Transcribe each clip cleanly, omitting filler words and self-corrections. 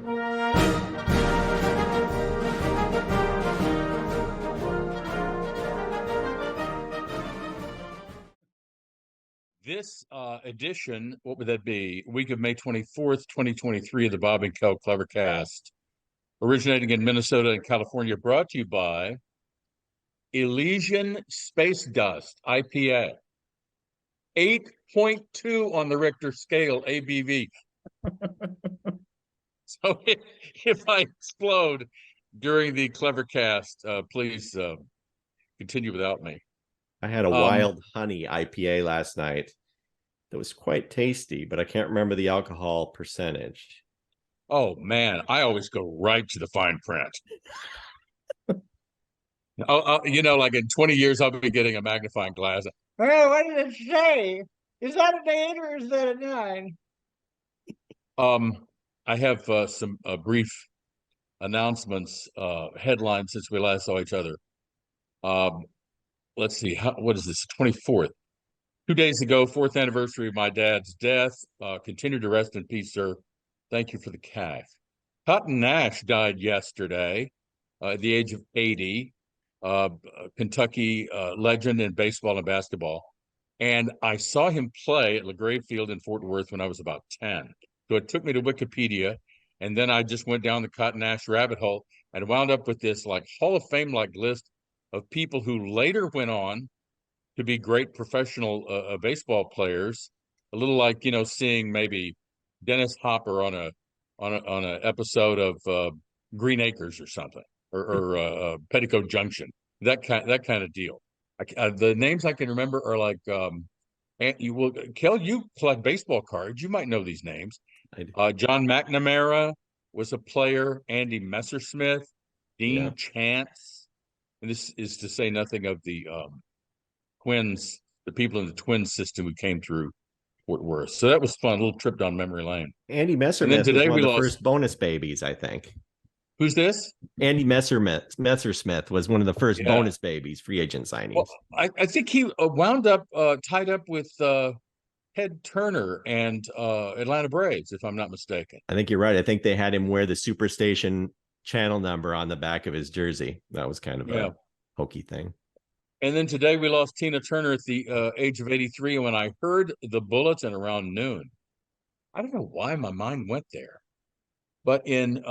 This edition, what would that be? Week of May 24th, 2023 of the Bob and Kel CleverCast, originating in Minnesota and California, brought to you by Elysian Space Dust IPA. 8.2 on the Richter scale, ABV. So if I explode during the CleverCast, please continue without me. I had a wild honey IPA last night that was quite tasty, but I can't remember the alcohol percentage. Oh, man, I always go right to the fine print. Like in 20 years, I'll be getting a magnifying glass. Well, what did it say? Is that an 8 or is that a 9? I have some brief announcements, headlines since we last saw each other. Let's see, what is this? 24th. 2 days ago, 4th anniversary of my dad's death. Continue to rest in peace, sir. Thank you for the cash. Cotton Nash died yesterday at the age of 80. Kentucky legend in baseball and basketball. And I saw him play at LaGrave Field in Fort Worth when I was about 10. So it took me to Wikipedia, and then I just went down the Cotton Nash rabbit hole and wound up with this like Hall of Fame-like list of people who later went on to be great professional baseball players. A little like, seeing maybe Dennis Hopper on a episode of Green Acres or something, or Petticoat Junction, that kind of deal. The names I can remember are like, Kel, you collect baseball cards. You might know these names. John McNamara was a player. Andy Messersmith, Dean Chance. And this is to say nothing of the Twins, the people in the Twins system who came through Fort Worth. So that was fun, a little trip down memory lane. Andy Messersmith was one of the first bonus babies, I think. Who's this? Andy Messersmith was one of the first bonus babies, free agent signings. Well, I think he wound up tied up with Ted Turner and Atlanta Braves, if I'm not mistaken. I think you're right. I think they had him wear the Superstation channel number on the back of his jersey. That was kind of a hokey thing. And then today we lost Tina Turner at the age of 83. And when I heard the bulletin around noon, I don't know why my mind went there. But in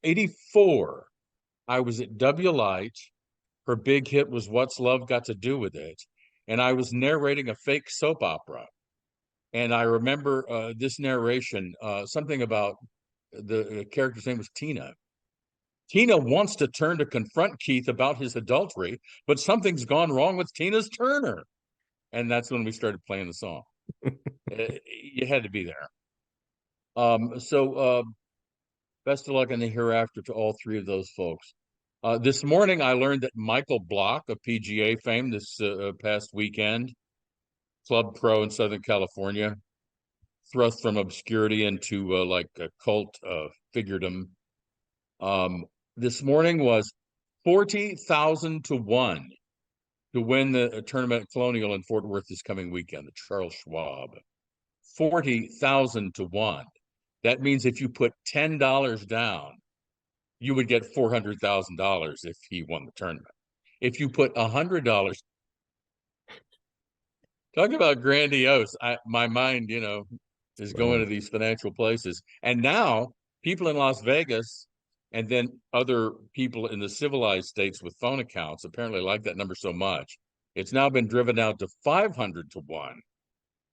84, I was at W Light. Her big hit was What's Love Got to Do with It? And I was narrating a fake soap opera. And I remember this narration, something about the character's name was Tina. Tina wants to turn to confront Keith about his adultery, but something's gone wrong with Tina's Turner. And that's when we started playing the song. You had to be there. So best of luck in the hereafter to all three of those folks. This morning, I learned that Michael Block of PGA fame this past weekend, club pro in Southern California, thrust from obscurity into like a cult figuredom. This morning was 40,000 to 1 to win the tournament at Colonial in Fort Worth this coming weekend, the Charles Schwab. 40,000 to 1. That means if you put $10 down, you would get $400,000 if he won the tournament. If you put $100, talk about grandiose. My mind, is going to these financial places. And now people in Las Vegas and then other people in the civilized states with phone accounts apparently like that number so much. It's now been driven down to 500 to 1.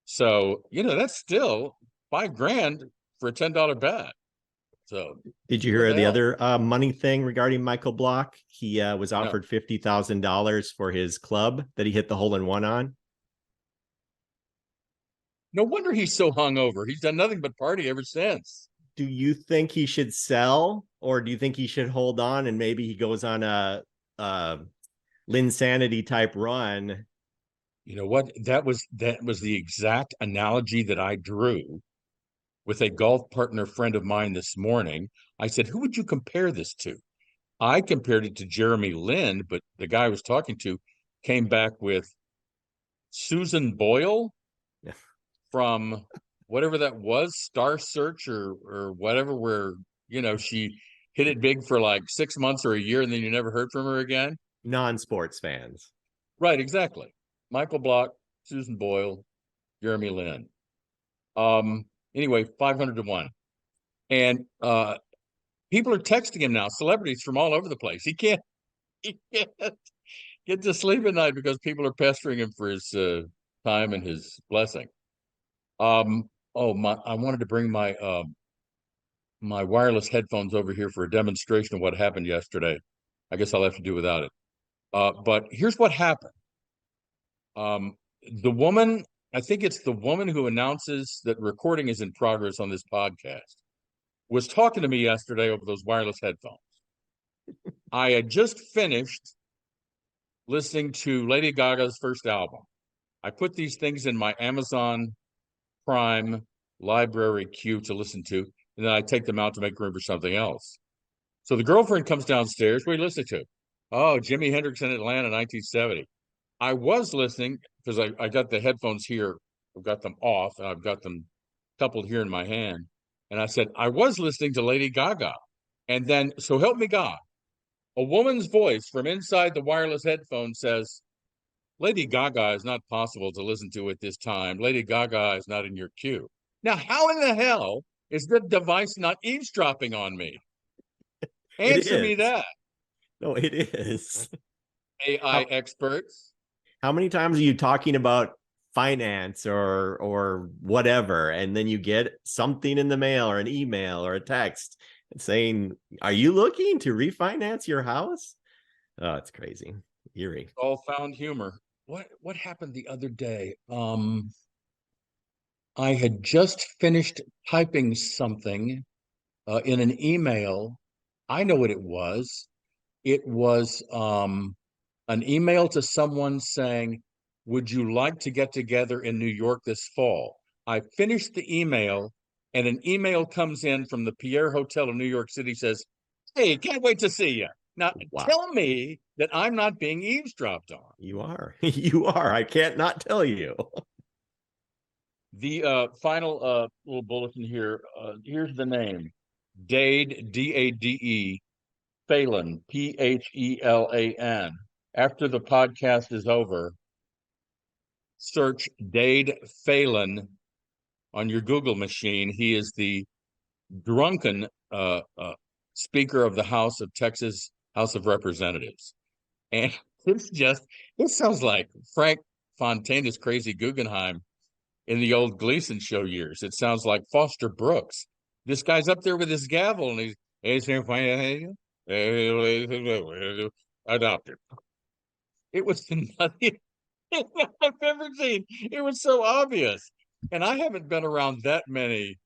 So, that's still $5,000 for a $10 bet. So did you hear the other money thing regarding Michael Block? He was offered $50,000 for his club that he hit the hole-in-one on. No wonder he's so hungover. He's done nothing but party ever since. Do you think he should sell, or do you think he should hold on and maybe he goes on a Linsanity type run? You know what? That was the exact analogy that I drew with a golf partner friend of mine this morning. I said, who would you compare this to? I compared it to Jeremy Lin, but the guy I was talking to came back with Susan Boyle from whatever that was, Star Search or whatever, where she hit it big for like 6 months or a year, and then you never heard from her again. Non-sports fans. Right, exactly. Michael Block, Susan Boyle, Jeremy Lin. Anyway, 500-1. And people are texting him now, celebrities from all over the place. He can't get to sleep at night because people are pestering him for his time and his blessing. I wanted to bring my my wireless headphones over here for a demonstration of what happened yesterday. I guess I'll have to do without it. But here's what happened. The woman, I think it's the woman who announces that recording is in progress on this podcast, was talking to me yesterday over those wireless headphones. I had just finished listening to Lady Gaga's first album. I put these things in my Amazon Prime library queue to listen to, and then I take them out to make room for something else. So the girlfriend comes downstairs. What are you listening to? Oh, Jimi Hendrix in Atlanta, 1970. I was listening because I got the headphones here. I've got them off, and I've got them coupled here in my hand. And I said, I was listening to Lady Gaga. And then, so help me God, a woman's voice from inside the wireless headphone says, Lady Gaga is not possible to listen to at this time. Lady Gaga is not in your queue. Now, how in the hell is the device not eavesdropping on me? Answer me that. No, it is. AI experts. How many times are you talking about finance or whatever, and then you get something in the mail or an email or a text saying, are you looking to refinance your house? Oh, it's crazy. Eerie. All found humor. What happened the other day? I had just finished typing something in an email. I know what it was. It was an email to someone saying, would you like to get together in New York this fall? I finished the email, and an email comes in from the Pierre Hotel in New York City, says, hey, can't wait to see you. Now, wow. Tell me that I'm not being eavesdropped on. You are. You are. I can't not tell you. The final little bulletin here. Here's the name. Dade, D-A-D-E, Phelan, P-H-E-L-A-N. After the podcast is over, search Dade Phelan on your Google machine. He is the drunken Speaker of the House of Texas House of Representatives. And it sounds like Frank Fontana's Crazy Guggenheim in the old Gleason show years. It sounds like Foster Brooks. This guy's up there with his gavel, and he's adopted. It was the nuttiest thing I've ever seen. It was so obvious. And I haven't been around that many,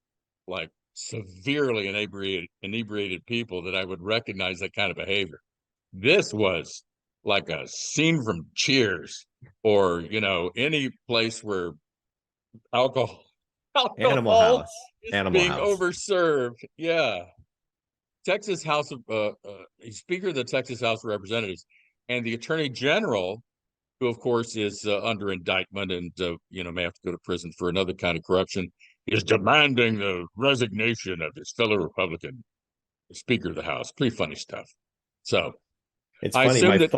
like, severely inebriated people that I would recognize that kind of behavior. This was like a scene from Cheers, or any place where alcohol Animal House. is Animal being House. overserved. Yeah. Texas House of Speaker of the Texas House of Representatives, and the Attorney General, who of course is under indictment and may have to go to prison for another kind of corruption, is demanding the resignation of his fellow Republican Speaker of the House. Pretty funny stuff. So it's funny.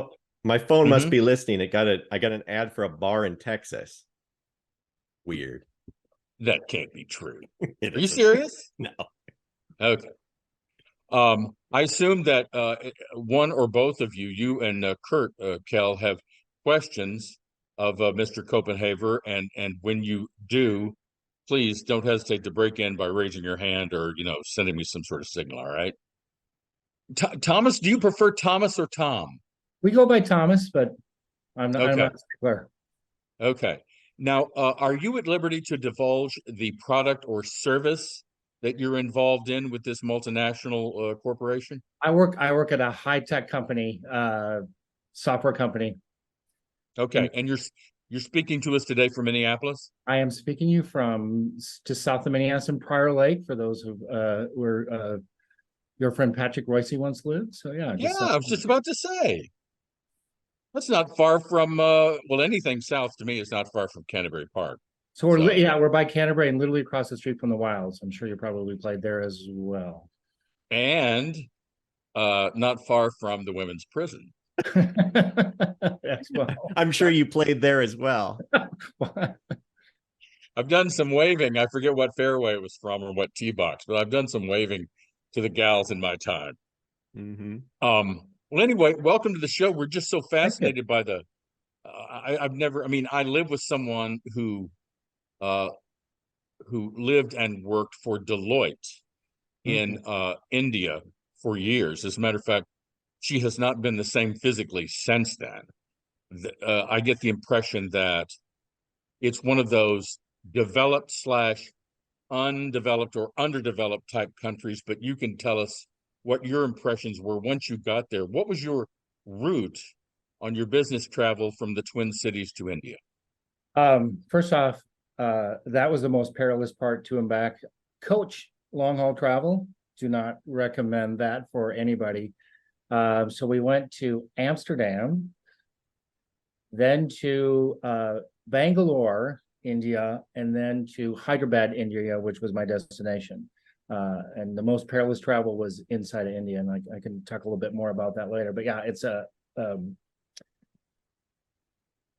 My phone must be listening. I got an ad for a bar in Texas. Weird. That can't be true. Are you serious? No. Okay. I assume that one or both of you and Kurt, Kel, have questions of Mr. Copenhaver, and when you do, please don't hesitate to break in by raising your hand or sending me some sort of signal. All right. Thomas, do you prefer Thomas or Tom? We go by Thomas, but I'm not. Okay. I'm not clear. Okay. Now, are you at liberty to divulge the product or service that you're involved in with this multinational corporation? I work at a high-tech company, software company. Okay, and you're speaking to us today from Minneapolis? I am speaking to you from just south of Minneapolis in Prior Lake, for those who where your friend Patrick Royce once lived. So yeah. I was just about to say. That's not far from anything south to me is not far from Canterbury Park. So we're by Canterbury and literally across the street from the Wilds. I'm sure you probably played there as well. and not far from the women's prison. As well. I'm sure you played there as well. I've done some waving. I forget what fairway it was from or what tee box, but I've done some waving to the gals in my time. Well, anyway, welcome to the show. We're just so fascinated by the. I've never. I mean, I live with someone who lived and worked for Deloitte in India for years. As a matter of fact, she has not been the same physically since then. I get the impression that it's one of those developed / undeveloped or underdeveloped type countries, but you can tell us what your impressions were once you got there. What was your route on your business travel from the Twin Cities to India? First off, that was the most perilous part to and back. Coach long haul travel, do not recommend that for anybody. So we went to Amsterdam, then to Bangalore, India, and then to Hyderabad, India, which was my destination. And the most perilous travel was inside of India, and I can talk a little bit more about that later. But yeah,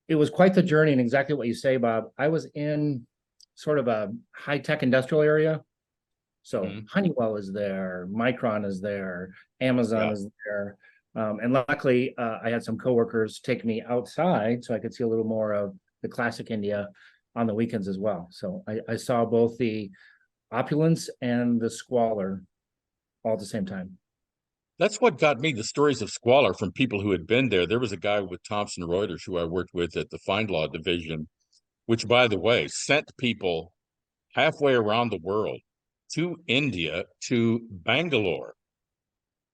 it was quite the journey, and exactly what you say, Bob. I was in sort of a high-tech industrial area. So Honeywell is there, Micron is there, Amazon is there. And luckily, I had some coworkers take me outside so I could see a little more of the classic India on the weekends as well. So I saw both the opulence and the squalor all at the same time. That's what got me the stories of squalor from people who had been there. There was a guy with Thomson Reuters who I worked with at the FindLaw division, which, by the way, sent people halfway around the world to India, to Bangalore,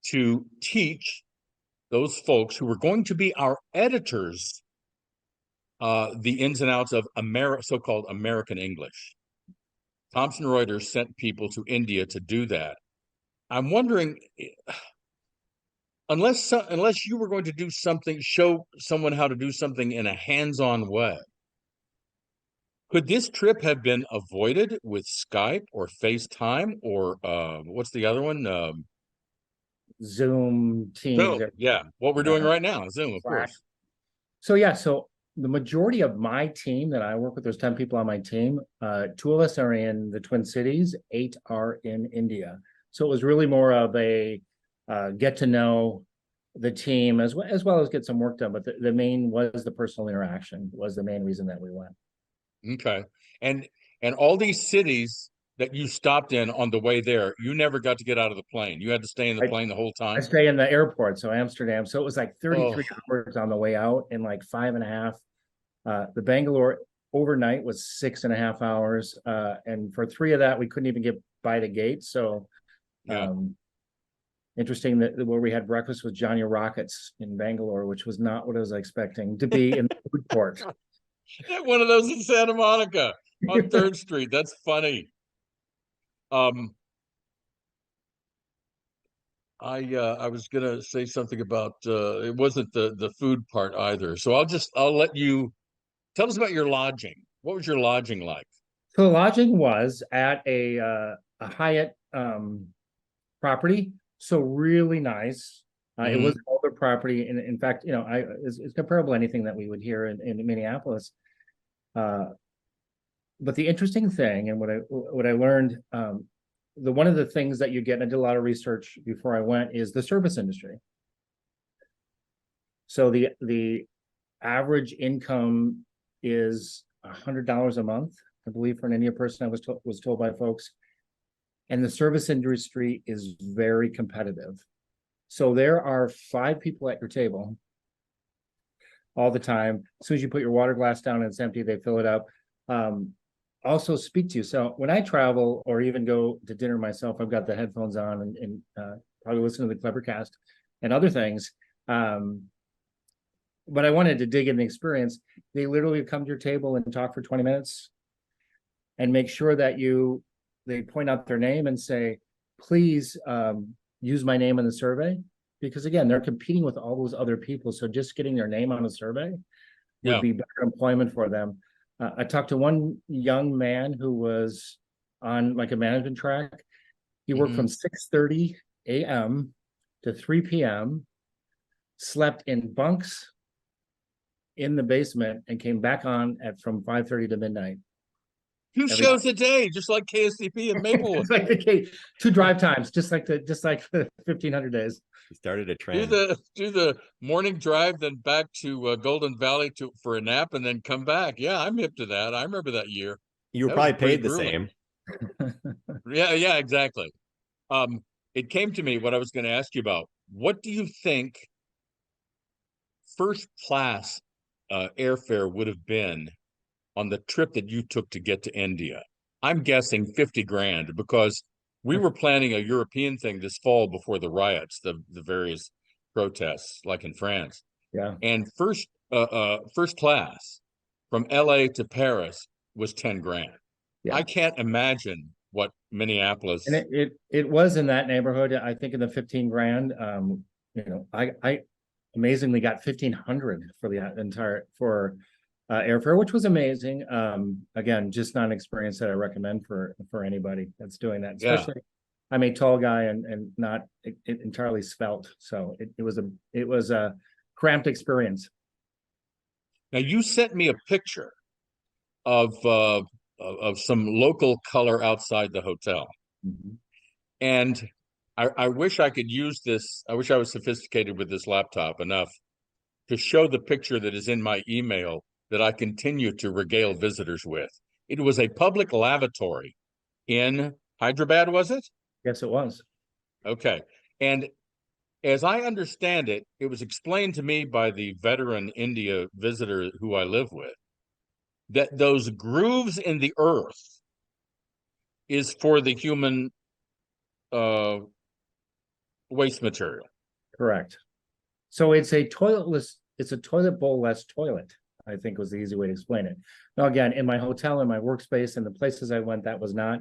to teach those folks who were going to be our editors the ins and outs of so-called American English. Thomson Reuters sent people to India to do that. I'm wondering, unless you were going to do something, show someone how to do something in a hands-on way, could this trip have been avoided with Skype or FaceTime or what's the other one? Zoom, Teams. Zoom. Yeah, what we're doing right now, Zoom, of course. So yeah, so the majority of my team that I work with, there's 10 people on my team. 2 of us are in the Twin Cities, 8 are in India. So it was really more of a get to know the team as well as get some work done. But the main was the personal interaction was the main reason that we went. Okay. And all these cities that you stopped in on the way there, you never got to get out of the plane. You had to stay in the plane the whole time? I stay in the airport, so Amsterdam. So it was like 33 hours on the way out and like 5.5. The Bangalore overnight was 6.5 hours. And for 3 of that, we couldn't even get by the gate. So interesting that where we had breakfast with Johnny Rockets in Bangalore, which was not what I was expecting to be in the food court. One of those in Santa Monica on 3rd Street. That's funny. I was gonna say something about it wasn't the food part either. So I'll let you tell us about your lodging. What was your lodging like? So the lodging was at a Hyatt property. So really nice. It was an older property, and in fact, it's comparable to anything that we would hear in Minneapolis. But the interesting thing, and what I learned, one of the things that you get, and I did a lot of research before I went, is the service industry. So the average income is $100 a month, I believe, for an India person. I was told by folks, and the service industry is very competitive. So there are 5 people at your table all the time. As soon as you put your water glass down and it's empty, they fill it up. Also speak to you. So when I travel or even go to dinner myself, I've got the headphones on and probably listen to the CleverCast and other things. But I wanted to dig in the experience. They literally come to your table and talk for 20 minutes and make sure that they point out their name and say, please use my name in the survey. Because again, they're competing with all those other people. So just getting their name on a survey would be better employment for them. I talked to one young man who was on like a management track. He worked from 6:30 a.m. to 3 p.m., slept in bunks in the basement, and came back on at from 5:30 to midnight. 2 shows a day, just like KSCP in Maplewood. It's like the 2 drive times, just like the 1500 days. He started a Do trend. the morning drive, then back to Golden Valley for a nap, and then come back. Yeah, I'm hip to that. I remember that year. You were That was probably pretty paid the grueling. same. Yeah, exactly. It came to me what I was going to ask you about. What do you think first class airfare would have been on the trip that you took to get to India? I'm guessing 50 grand, because we were planning a European thing this fall before the riots, the various protests, like in France. Yeah. And first class from LA to Paris was 10 grand. Yeah. I can't imagine what Minneapolis. And it was in that neighborhood. I think in the 15 grand. I amazingly got 1,500 for the entire airfare, which was amazing. Again, just not an experience that I recommend for anybody that's doing that. Especially, I'm a tall guy and not entirely svelte, so it was a cramped experience. Now, you sent me a picture of some local color outside the hotel. Mm-hmm. And I wish I could use this. I wish I was sophisticated with this laptop enough to show the picture that is in my email that I continue to regale visitors with. It was a public lavatory in Hyderabad, was it? Yes, it was. Okay. And as I understand it, it was explained to me by the veteran India visitor who I live with, that those grooves in the earth is for the human waste material. Correct. So it's a toilet bowl-less toilet, I think was the easy way to explain it. Now, again, in my hotel, in my workspace, and the places I went, that was not.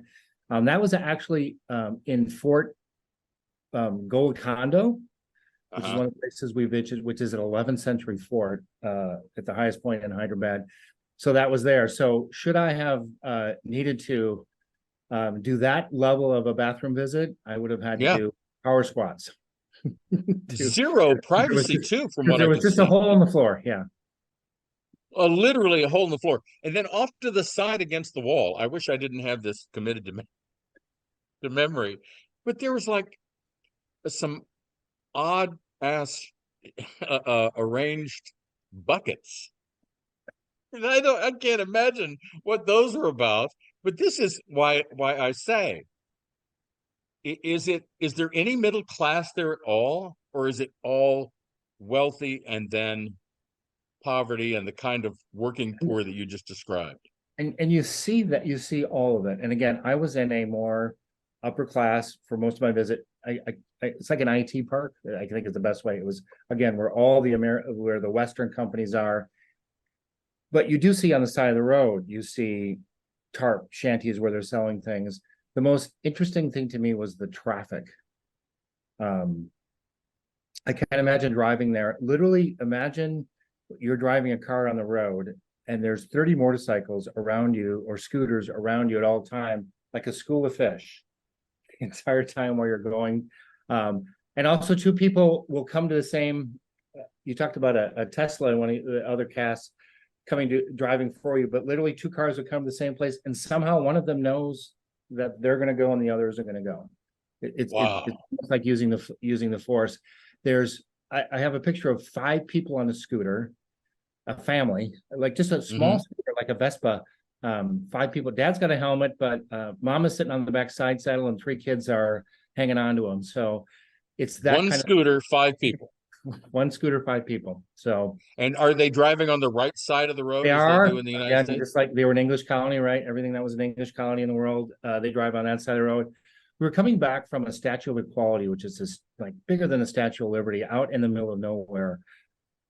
That was actually in Fort Golconda, which is one of the places we visited, which is an 11th century fort at the highest point in Hyderabad. So that was there. So should I have needed to do that level of a bathroom visit, I would have had to do power squats. Zero privacy too, from what I could see. There was just a hole in the floor. Yeah. Literally a hole in the floor. And then off to the side against the wall. I wish I didn't have this committed to memory. But there was like some odd ass arranged buckets. And I can't imagine what those are about. But this is why I say, is there any middle class there at all, or is it all wealthy and then poverty and the kind of working poor that you just described? And you see all of it. And again, I was in a more upper class for most of my visit. It's like an IT park, I think is the best way. It was, again, where all where the Western companies are. But you do see on the side of the road, you see tarp shanties where they're selling things. The most interesting thing to me was the traffic. I can't imagine driving there. Literally, imagine you're driving a car on the road and there's 30 motorcycles around you or scooters around you at all time, like a school of fish, the entire time while you're going. And also 2 people will come to the same, you talked about a Tesla in one of the other casts driving for you, but literally 2 cars will come to the same place, and somehow one of them knows that they're going to go and the others are going to go. It's like using the force. I have a picture of 5 people on a scooter, a family, like just a small scooter, like a Vespa. 5 people. Dad's got a helmet, but Mama's sitting on the back side saddle, and 3 kids are hanging on to him. So it's that one scooter, 5 people. 1 scooter, 5 people. So, and are they driving on the right side of the road? They are, they do in the United States? Just like they were an English colony, right? Everything that was an English colony in the world, they drive on that side of the road. We were coming back from a Statue of Equality, which is this like bigger than the Statue of Liberty, out in the middle of nowhere.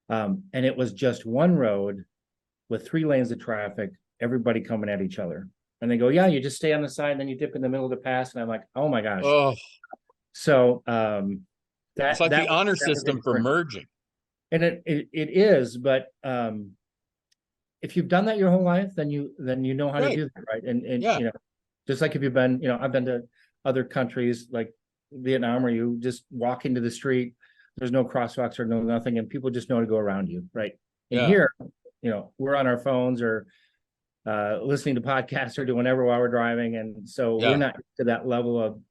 And it was just one road with 3 lanes of traffic, everybody coming at each other. And they go, yeah, you just stay on the side, and then you dip in the middle of the pass. And I'm like, oh my gosh. Oh. So it's like the honor system for merging. And it is, but if you've done that your whole life, then you know how to do that, right? And you know, just like if you've been, I've been to other countries like Vietnam where you just walk into the street, there's no crosswalks or no nothing, and people just know to go around you, right? And Yeah. here, we're on our phones or listening to podcasts or doing whatever while we're driving, and so Yeah. we're not to that level of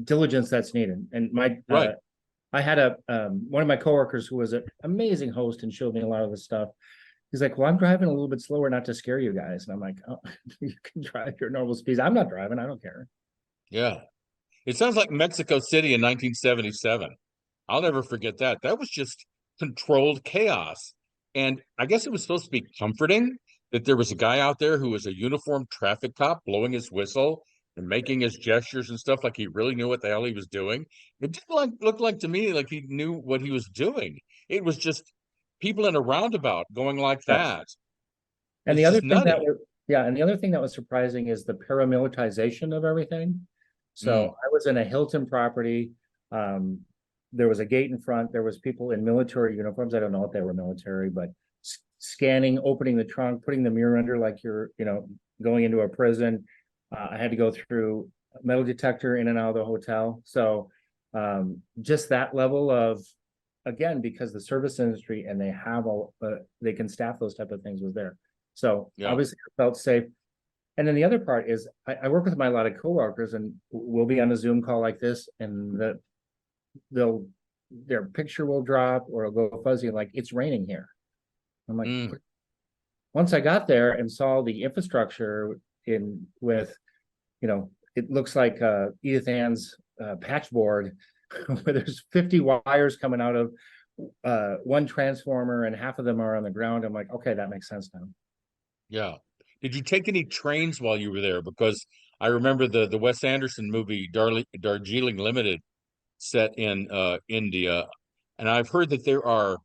diligence that's needed. And Right. I had one of my coworkers who was an amazing host and showed me a lot of this stuff. He's like, well, I'm driving a little bit slower not to scare you guys. And I'm like, oh, you can drive your normal speeds. I'm not driving. I don't care. Yeah. It sounds like Mexico City in 1977. I'll never forget that. That was just controlled chaos. And I guess it was supposed to be comforting that there was a guy out there who was a uniformed traffic cop blowing his whistle and making his gestures and stuff like he really knew what the hell he was doing. It didn't look like to me like he knew what he was doing. It was just people in a roundabout going like that. And It's the other just thing nutty. and the other thing that was surprising is the paramilitarization of everything. So I was in a Hilton property. There was a gate in front. There was people in military uniforms. I don't know if they were military, but scanning, opening the trunk, putting the mirror under like you're, going into a prison. I had to go through a metal detector in and out of the hotel. So just that level of, again, because the service industry and they have they can staff those type of things was there. So obviously I felt safe. And then the other part is I work with a lot of coworkers, and we'll be on a Zoom call like this, and their picture will drop or it'll go fuzzy, like it's raining here. I'm like, once I got there and saw the infrastructure with, it looks like Edith Ann's patchboard, where there's 50 wires coming out of one transformer and half of them are on the ground. I'm like, okay, that makes sense now. Yeah. Did you take any trains while you were there? Because I remember the Wes Anderson movie Darjeeling Limited set in India, and I've heard that there are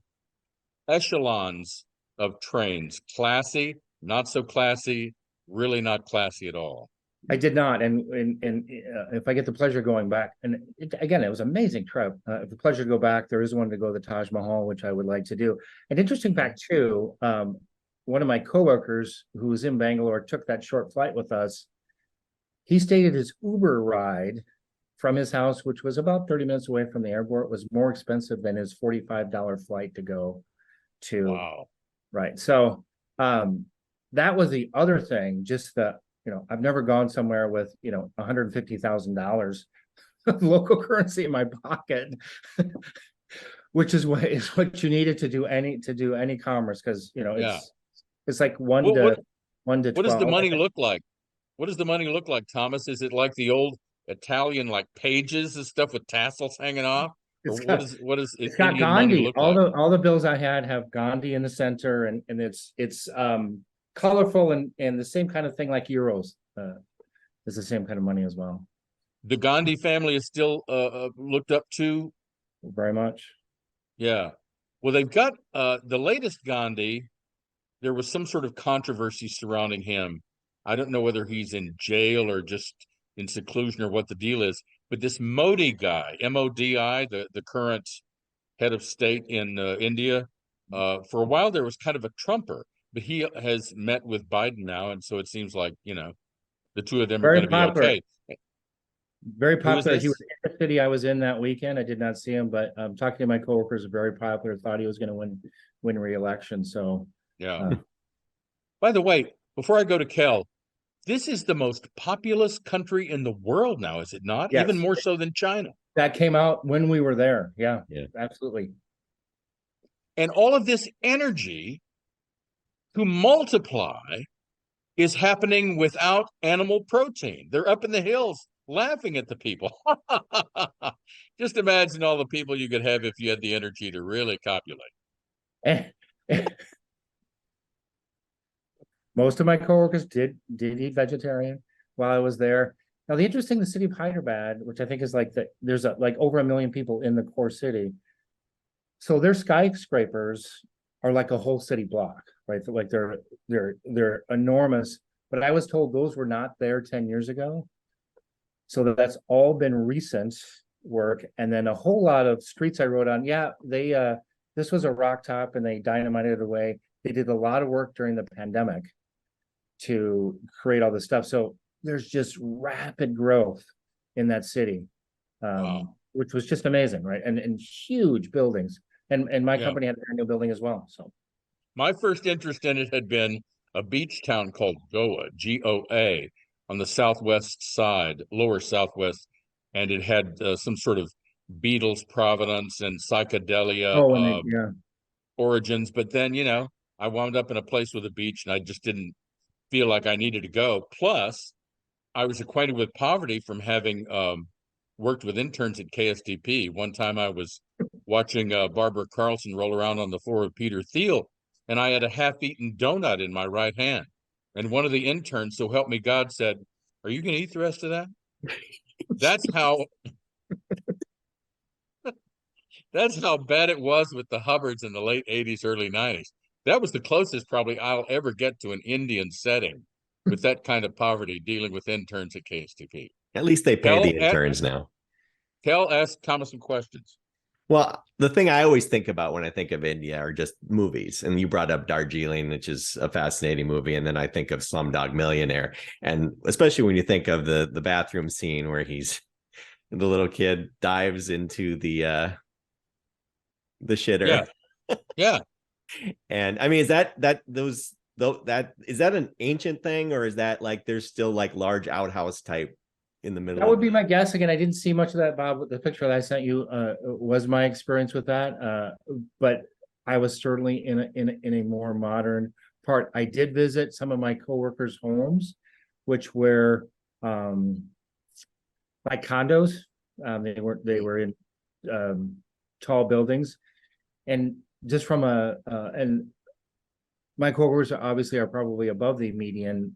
echelons of trains: classy, not so classy, really not classy at all. I did not, and if I get the pleasure of going back, and again, it was an amazing trip. If the pleasure to go back, there is one to go to the Taj Mahal, which I would like to do. An interesting fact too. One of my coworkers who was in Bangalore took that short flight with us. He stated his Uber ride from his house, which was about 30 minutes away from the airport, was more expensive than his $45 flight to go to. Wow. Right. So that was the other thing, just that, I've never gone somewhere with, $150,000 of local currency in my pocket, which is what you needed to do any commerce, because it's like one to 12. What does the money look like? What does the money look like, Thomas? Is it like the old Italian like pages and stuff with tassels hanging off? Or what is it's got Indian money Gandhi. look like? All the bills I had have Gandhi in the center, and it's colorful and the same kind of thing like euros. Is the same kind of money as well. The Gandhi family is still looked up to very much. Yeah. Well, they've got the latest Gandhi. There was some sort of controversy surrounding him. I don't know whether he's in jail or just in seclusion or what the deal is. But this Modi guy, M-O-D-I, the current head of state in India, for a while there was kind of a Trumper, but he has met with Biden now, and so it seems like the two of them are going to be okay. Very popular. He was in the city I was in that weekend. I did not see him, but talking to my coworkers, very popular. Thought he was going to win re-election. So yeah. By the way, before I go to Kel, this is the most populous country in the world now, is it not? Yes. Even more so than China. That came out when we were there. Yeah, absolutely. And all of this energy to multiply is happening without animal protein. They're up in the hills laughing at the people. Just imagine all the people you could have if you had the energy to really copulate. Most of my coworkers did eat vegetarian while I was there. Now, the city of Hyderabad, which I think is there's over 1 million people in the core city. So their skyscrapers are like a whole city block, right? Like they're enormous. But I was told those were not there 10 years ago. So that's all been recent work. And then a whole lot of streets I wrote on. Yeah, this was a rock top and they dynamited it away. They did a lot of work during the pandemic to create all this stuff. So there's just rapid growth in that city, Wow. which was just amazing, right? And huge buildings, and my Yeah. company had a brand new building as well. So My first interest in it had been a beach town called Goa, Goa, on the southwest side, lower southwest, and it had some sort of Beatles provenance and psychedelia oh, and yeah, origins. But then, I wound up in a place with a beach, and I just didn't feel like I needed to go. Plus, I was acquainted with poverty from having worked with interns at KSTP. One time I was watching Barbara Carlson roll around on the floor of Peter Thiel, and I had a half-eaten donut in my right hand. And one of the interns, so help me God, said, "Are you going to eat the rest of that?" That's how that's how bad it was with the Hubbards in the late 80s, early 90s. That was the closest probably I'll ever get to an Indian setting with that kind of poverty dealing with interns at KSTP. At least they pay the interns now. Kel asked Thomas some questions. Well, the thing I always think about when I think of India are just movies. And you brought up Darjeeling, which is a fascinating movie. And then I think of Slumdog Millionaire. And especially when you think of the bathroom scene where the little kid dives into the shitter. Yeah. And I mean, is that an ancient thing, or is that like there's still like large outhouse type in the middle? that would be my guess. Again, I didn't see much of that, Bob. The picture that I sent you was my experience with that. But I was certainly in a more modern part. I did visit some of my coworkers' homes, which were like condos. They were in tall buildings, and just from and my coworkers obviously are probably above the median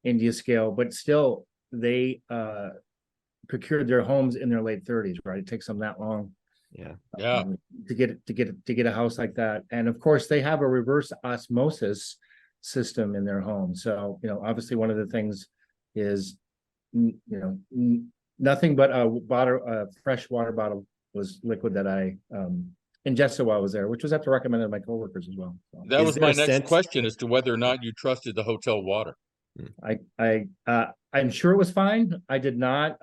India scale, but still they procured their homes in their late 30s, right? It takes them that long to get a house like that. And of course they have a reverse osmosis system in their home. So obviously one of the things is nothing but a fresh water bottle was liquid that I ingested while I was there, which was at the recommended of my coworkers as well. So. That was my next question as to whether or not you trusted the hotel water. I'm sure it was fine. I did not,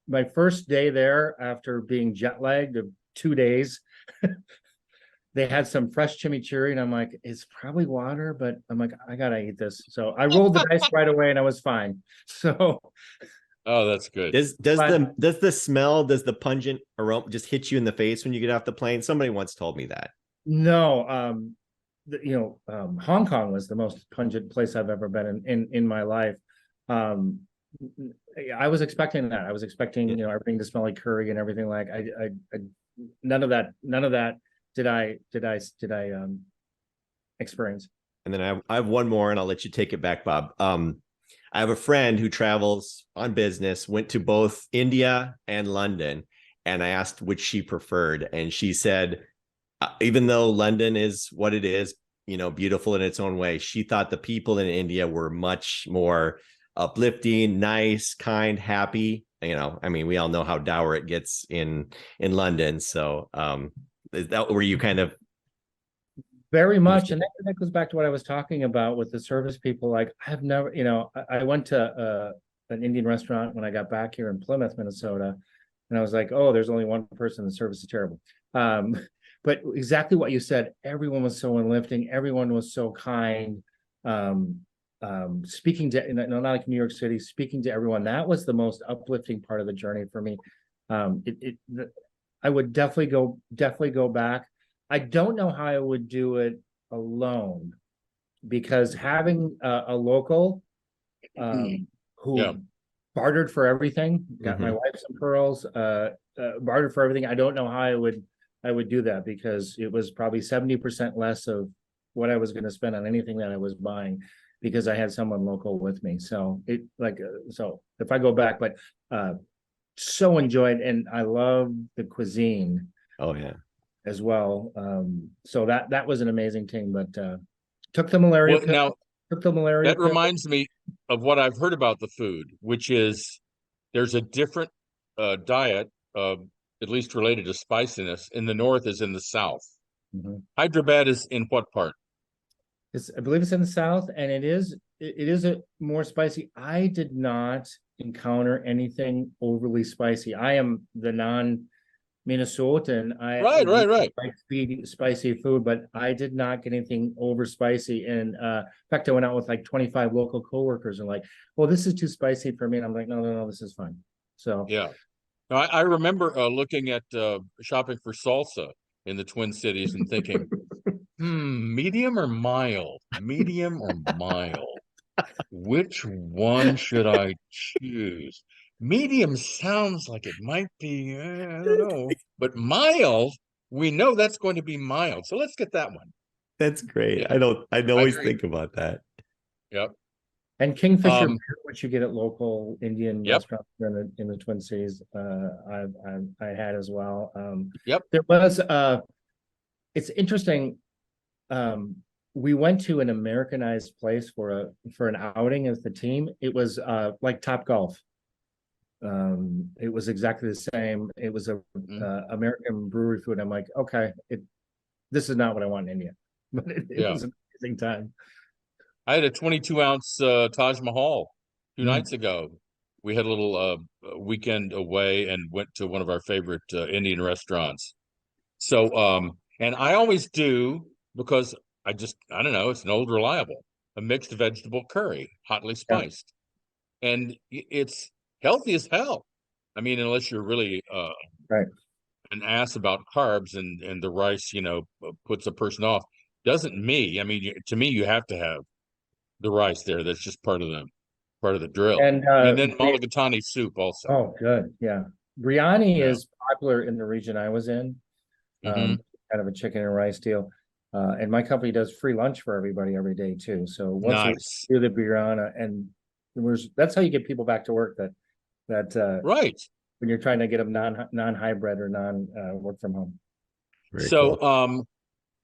my first day there after being jet lagged of 2 days, they had some fresh chimichurri and I'm like, it's probably water, but I'm like, I gotta eat this. So I rolled the dice right away and I was fine. So. Oh, that's good. Does the smell, does the pungent aroma just hit you in the face when you get off the plane? Somebody once told me that. No, Hong Kong was the most pungent place I've ever been in my life. I was expecting that. I was expecting everything to smell like curry and everything. Like I none of that did I experience. And then I have one more, and I'll let you take it back, Bob. I have a friend who travels on business, went to both India and London, and I asked which she preferred. And she said, even though London is what it is, beautiful in its own way, she thought the people in India were much more uplifting, nice, kind, happy. I mean, we all know how dour it gets in London. So is that where you kind of very much, and that goes back to what I was talking about with the service people. Like I've never, I went to an Indian restaurant when I got back here in Plymouth, Minnesota, and I was like, oh, there's only one person. The service is terrible. But exactly what you said. Everyone was so uplifting. Everyone was so kind. Speaking to, not like New York City, speaking to everyone. That was the most uplifting part of the journey for me. I would definitely go back. I don't know how I would do it alone, because having a local who bartered for everything, got my wife some pearls, bartered for everything. I don't know how I would do that, because it was probably 70% less of what I was going to spend on anything that I was buying, because I had someone local with me. So so if I go back, but so enjoyed, and I love the cuisine. Oh yeah. As well. So that was an amazing thing, but took the malaria pill. Now, took the malaria that pill. reminds me of what I've heard about the food, which is there's a different diet, at least related to spiciness, in the north as in the south. Hyderabad is in what part? I believe it's in the south, and it is a more spicy. I did not encounter anything overly spicy. I am the non-Minnesotan. I Right. like spicy food, but I did not get anything over spicy. And in fact, I went out with like 25 local coworkers and like, well, this is too spicy for me. And I'm like, no, this is fine. So Yeah. No, I remember looking at shopping for salsa in the Twin Cities and thinking, medium or mild? Medium or mild? Which one should I choose? Medium sounds like it might be, I don't know, but mild, we know that's going to be mild. So let's get that one. That's great. Yeah, I always agree. think about that. Yep. and Kingfisher beer, which you get at local Indian Yep. restaurants in the Twin Cities, I had as well. Yep. There was it's interesting. We went to an Americanized place for an outing as the team. It was like Top Golf. It was exactly the same. It was a American brewery food. I'm like, okay, this is not what I want in India, but it was an amazing time. I had a 22-ounce Taj Mahal 2 nights ago. We had a little weekend away and went to one of our favorite Indian restaurants. So, and I always do, because I don't know, it's an old reliable, a mixed vegetable curry, hotly spiced. And it's healthy as hell. I mean, unless you're really Right. an ass about carbs and the rice, puts a person off. Doesn't me. I mean, to me, you have to have the rice there. That's just part of the drill. And then mulligatawny soup also. Oh, good. Yeah. Biryani is popular in the region I was in. Kind of a chicken and rice deal. And my company does free lunch for everybody every day too. So once Nice. we do the biryani, and that's how you get people back to work. That Right. when you're trying to get them non-hybrid or work from home. Very So cool.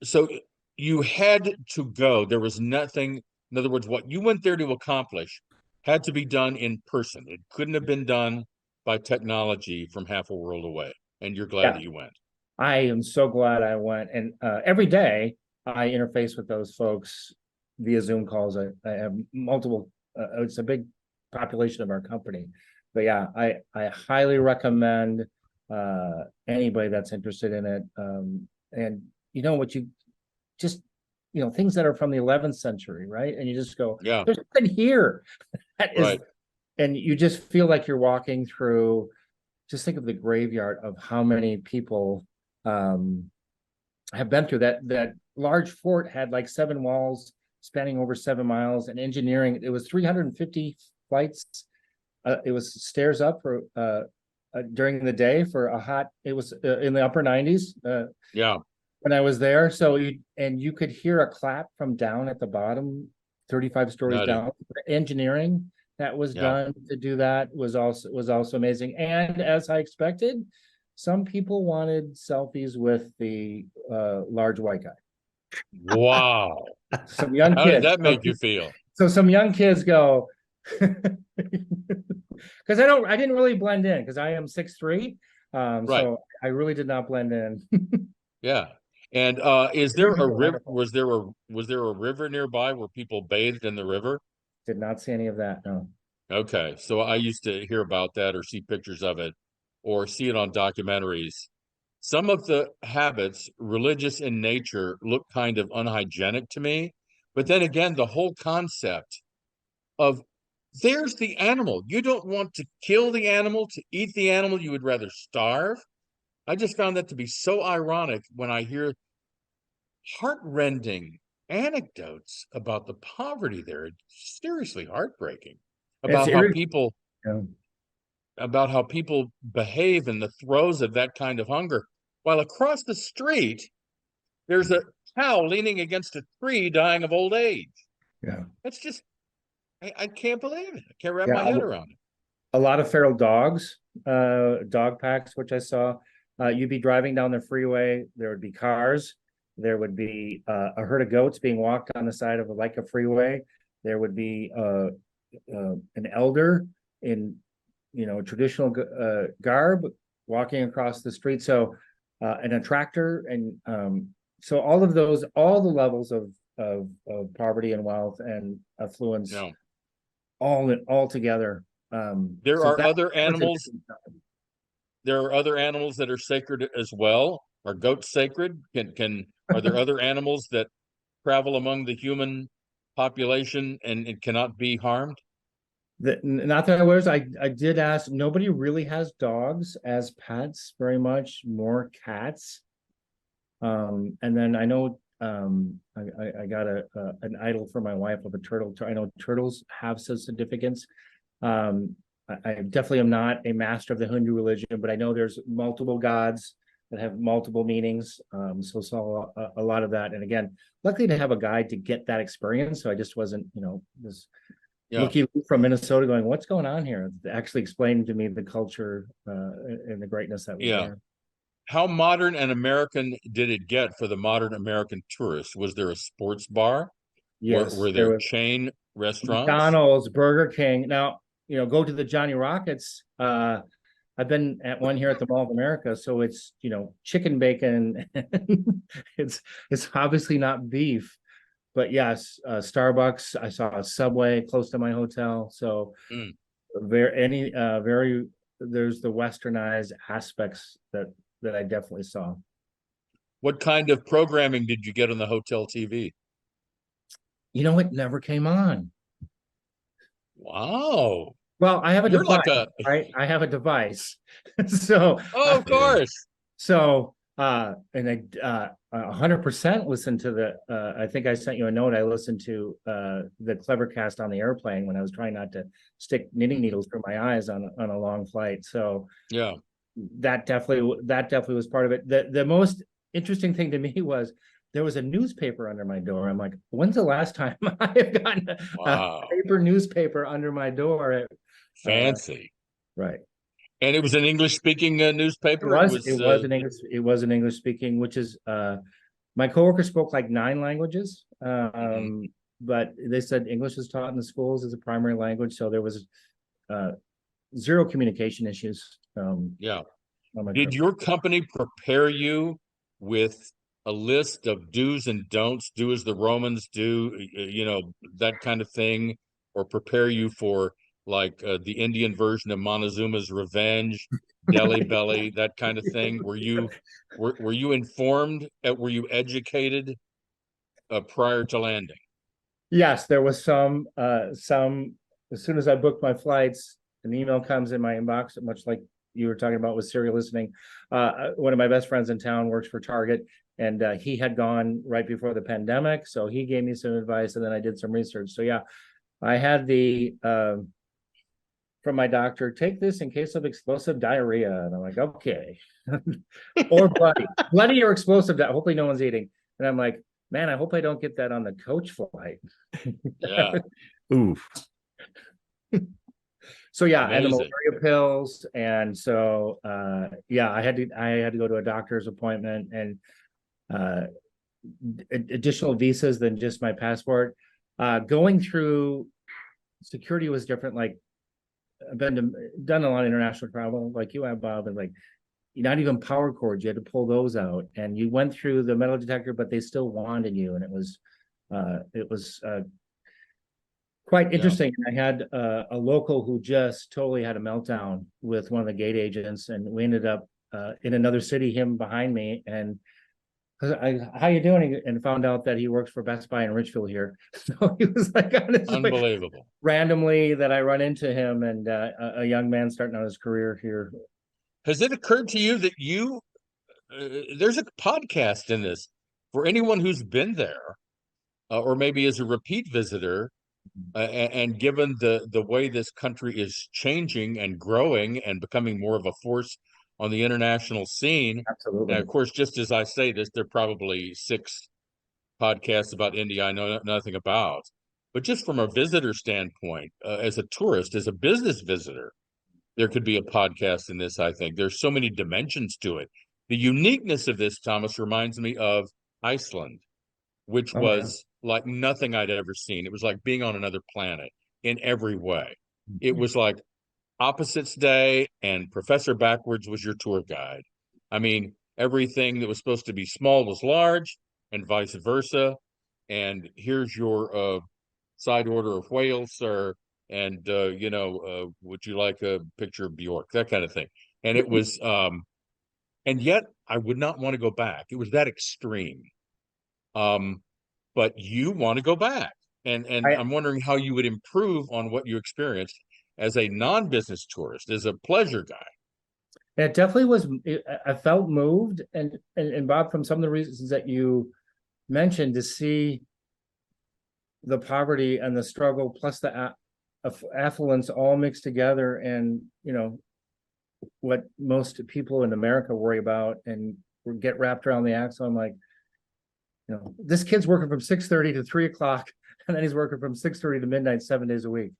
so you had to go. There was nothing. In other words, what you went there to accomplish had to be done in person. It couldn't have been done by technology from half a world away. And you're glad that you went. I am so glad I went. And every day I interface with those folks via Zoom calls. I have multiple, it's a big population of our company. But yeah, I highly recommend anybody that's interested in it. And you know what, you just, things that are from the 11th century, right? And you just go, there's nothing here. That is, right. And you just feel like you're walking through, just think of the graveyard of how many people have been through that. That large fort had like 7 walls spanning over 7 miles, and engineering, it was 350 flights. It was stairs up for during the day for a hot, it was in the upper 90s. When I was there. So you could hear a clap from down at the bottom, 35 stories down. Engineering that was done to do that was also amazing. And as I expected, some people wanted selfies with the large white guy. Wow. Some young kids. How did that make you feel? So some young kids go, because I didn't really blend in, because I am 6'3". So I really did not blend in. Yeah. And is there a river? Was there a river nearby where people bathed in the river? Did not see any of that, no. Okay. So I used to hear about that or see pictures of it or see it on documentaries. Some of the habits, religious in nature, look kind of unhygienic to me. But then again, the whole concept of there's the animal. You don't want to kill the animal, to eat the animal. You would rather starve. I just found that to be so ironic when I hear heartrending anecdotes about the poverty there. It's seriously heartbreaking about how people behave in the throes of that kind of hunger. While across the street, there's a cow leaning against a tree dying of old age. Yeah. That's just, I can't believe it. I can't wrap my head around it. A lot of feral dogs, dog packs, which I saw. You'd be driving down the freeway. There would be cars. There would be a herd of goats being walked on the side of a freeway. There would be an elder in traditional garb walking across the street. So and a tractor, and so all the levels of poverty and wealth and affluence, all together There so are that other was a animals. different time. There are other animals that are sacred as well. Are goats sacred? Are there other animals that travel among the human population and cannot be harmed? Not that I was, I did ask, nobody really has dogs as pets very much, more cats. And then I know, I got an idol for my wife of a turtle. I know turtles have some significance. I definitely am not a master of the Hindu religion, but I know there's multiple gods that have multiple meanings. So saw a lot of that. And again, luckily to have a guide to get that experience. So I just wasn't, this Yeah. looking from Minnesota going, what's going on here? Actually explaining to me the culture and the greatness that was there. How modern and American did it get for the modern American tourist? Was there a sports bar? Yes, Were there there was chain restaurants? McDonald's, Burger King. Now, go to the Johnny Rockets. I've been at one here at the Mall of America, so it's chicken bacon. It's obviously not beef, but yes, Starbucks. I saw a Subway close to my hotel, so very there's the westernized aspects that I definitely saw. What kind of programming did you get on the hotel TV? It never came on. Wow. Well, I have a You're device, like right? I have a device. So, Oh, of course. and I 100% listened to I think I sent you a note. I listened to the CleverCast on the airplane when I was trying not to stick knitting needles through my eyes on a long flight. So Yeah. that definitely was part of it. The most interesting thing to me was there was a newspaper under my door. I'm like, when's the last time I have gotten a paper newspaper under my door? Fancy. Right. And it was an English speaking newspaper. It was an English speaking, which is my coworker spoke like 9 languages. But they said English is taught in the schools as a primary language, so there was zero communication issues. Yeah. Did your company prepare you with a list of do's and don'ts, do as the Romans do, that kind of thing, or prepare you for like the Indian version of Montezuma's Revenge, Delhi Belly, that kind of thing? Were you informed? Were you educated prior to landing? Yes, there was some. As soon as I booked my flights, an email comes in my inbox, much like you were talking about with serial listening. One of my best friends in town works for Target, and he had gone right before the pandemic, so he gave me some advice, and then I did some research. So yeah, I had the from my doctor, take this in case of explosive diarrhea, and I'm like, okay, or bloody or explosive. Hopefully, no one's eating, and I'm like, man, I hope I don't get that on the coach flight. Yeah. Oof. So yeah, Amazing. and the malaria pills, and so yeah, I had to go to a doctor's appointment and additional visas than just my passport. Going through security was different. Like I've done a lot of international travel, like you have, Bob, and like not even power cords, you had to pull those out, and you went through the metal detector, but they still wanted you, and it was quite interesting. I had a local who just totally had a meltdown with one of the gate agents, and we ended up in another city, him behind me, and how you doing? And found out that he works for Best Buy in Richfield here. So he was like, unbelievable. Randomly that I run into him, and a young man starting out his career here. Has it occurred to you that there's a podcast in this for anyone who's been there or maybe as a repeat visitor, and given the way this country is changing and growing and becoming more of a force on the international scene? Absolutely. And of course, just as I say this, there are probably 6 podcasts about India I know nothing about. But just from a visitor standpoint, as a tourist, as a business visitor, there could be a podcast in this, I think. There's so many dimensions to it. The uniqueness of this, Thomas, reminds me of Iceland, which was like nothing I'd ever seen. It was like being on another planet in every way. It was like Opposites Day and Professor Backwards was your tour guide. I mean, everything that was supposed to be small was large and vice versa. And here's your side order of whales, sir. and would you like a picture of Bjork, that kind of thing. And it was and yet I would not want to go back. It was that extreme. But you want to go back, and I'm wondering how you would improve on what you experienced as a non-business tourist, as a pleasure guy. It definitely was. I felt moved, and Bob, from some of the reasons that you mentioned, to see the poverty and the struggle, plus the affluence, all mixed together, and what most people in America worry about and get wrapped around the axle. I'm like, this kid's working from 6:30 to 3:00, and then he's working from 6:30 to midnight, 7 days a week.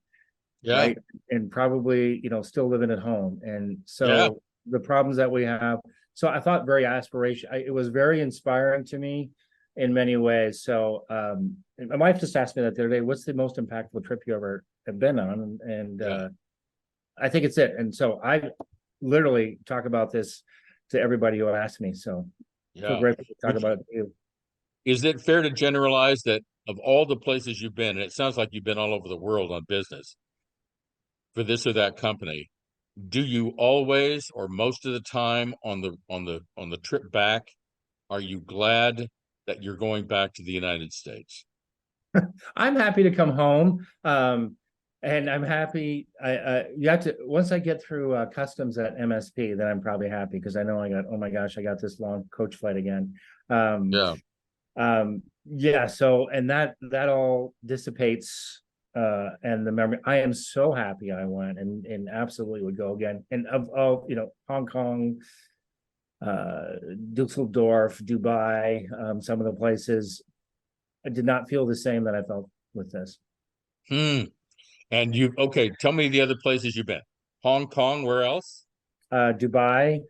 Yeah. Right. And probably, still living at home. And so the problems that we have. So I thought very aspirational. It was very inspiring to me in many ways. So my wife just asked me that the other day, what's the most impactful trip you ever have been on? And I think it's it. And so I literally talk about this to everybody who asks me. So I feel grateful to talk about it to you. Is it fair to generalize that of all the places you've been, and it sounds like you've been all over the world on business for this or that company, do you always, or most of the time on the trip back, are you glad that you're going back to the United States? I'm happy to come home. And I'm happy. You have to, once I get through customs at MSP, then I'm probably happy, because I know oh my gosh, I got this long coach flight again. So, and that all dissipates, and the memory. I am so happy I went, and absolutely would go again. And of Hong Kong, Dusseldorf, Dubai, some of the places, I did not feel the same that I felt with this. And tell me the other places you've been. Hong Kong, where else? Dubai,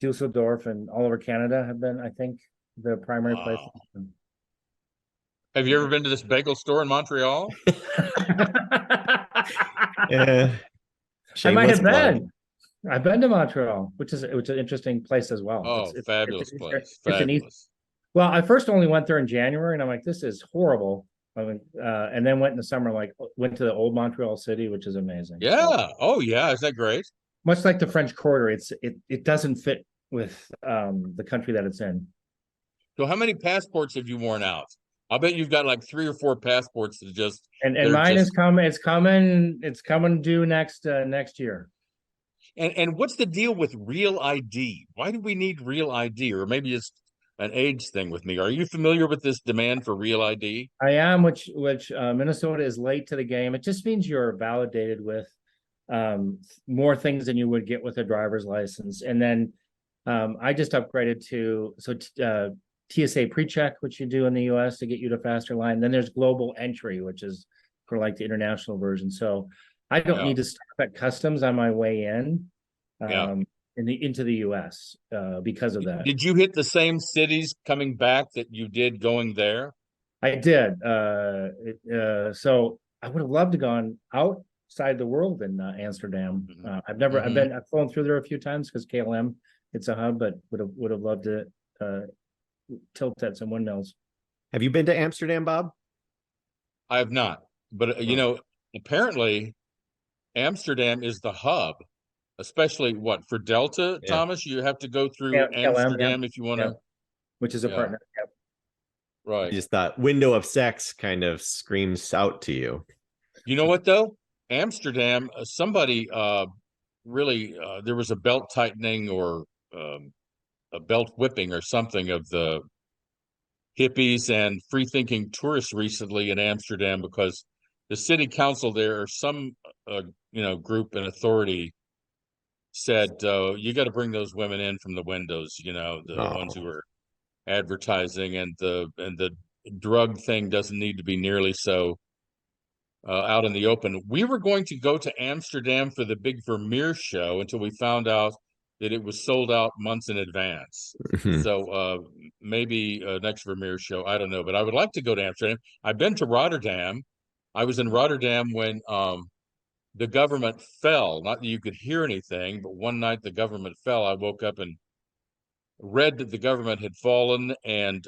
Dusseldorf, and all over Canada have been, I think, the primary places. Have you ever been to this bagel store in Montreal? Yeah. I might have been. I've been to Montreal, which is an interesting place as well. Oh, it's fabulous place. Fabulous. Well, I first only went there in January, and I'm like, this is horrible. And then went in the summer, went to the old Montreal city, which is amazing. Yeah. So, is that great? Much like the French Quarter, it doesn't fit with the country that it's in. So how many passports have you worn out? I bet you've got like 3 or 4 passports that just and mine is coming. It's coming due next year. And what's the deal with real ID? Why do we need real ID? Or maybe it's an age thing with me. Are you familiar with this demand for real ID? I am, which Minnesota is late to the game. It just means you're validated with more things than you would get with a driver's license. And then I just upgraded to TSA pre-check, which you do in the US to get you to faster line. Then there's global entry, which is for like the international version. So I don't need to stop at customs on my way in. Into the US because of that. Did you hit the same cities coming back that you did going there? I did. So I would have loved to gone outside the world in Amsterdam. I've flown through there a few times because KLM, it's a hub, but would have loved to tilt at some windmills. Have you been to Amsterdam, Bob? I have not, but apparently Amsterdam is the hub. Especially for Delta, Thomas, you have to go through Amsterdam if you want to. Which is a partner. Yep. Right. Just that window of sex kind of screams out to you. You know what, though? Amsterdam, somebody really, there was a belt tightening or a belt whipping or something of the hippies and free-thinking tourists recently in Amsterdam, because the city council there, or some, group and authority, said you got to bring those women in from the windows, the ones who are advertising, and the drug thing doesn't need to be nearly so out in the open. We were going to go to Amsterdam for the big Vermeer show until we found out that it was sold out months in advance. So maybe next Vermeer show, I don't know, but I would like to go to Amsterdam. I've been to Rotterdam. I was in Rotterdam when the government fell. Not that you could hear anything, but one night the government fell. I woke up and read that the government had fallen, and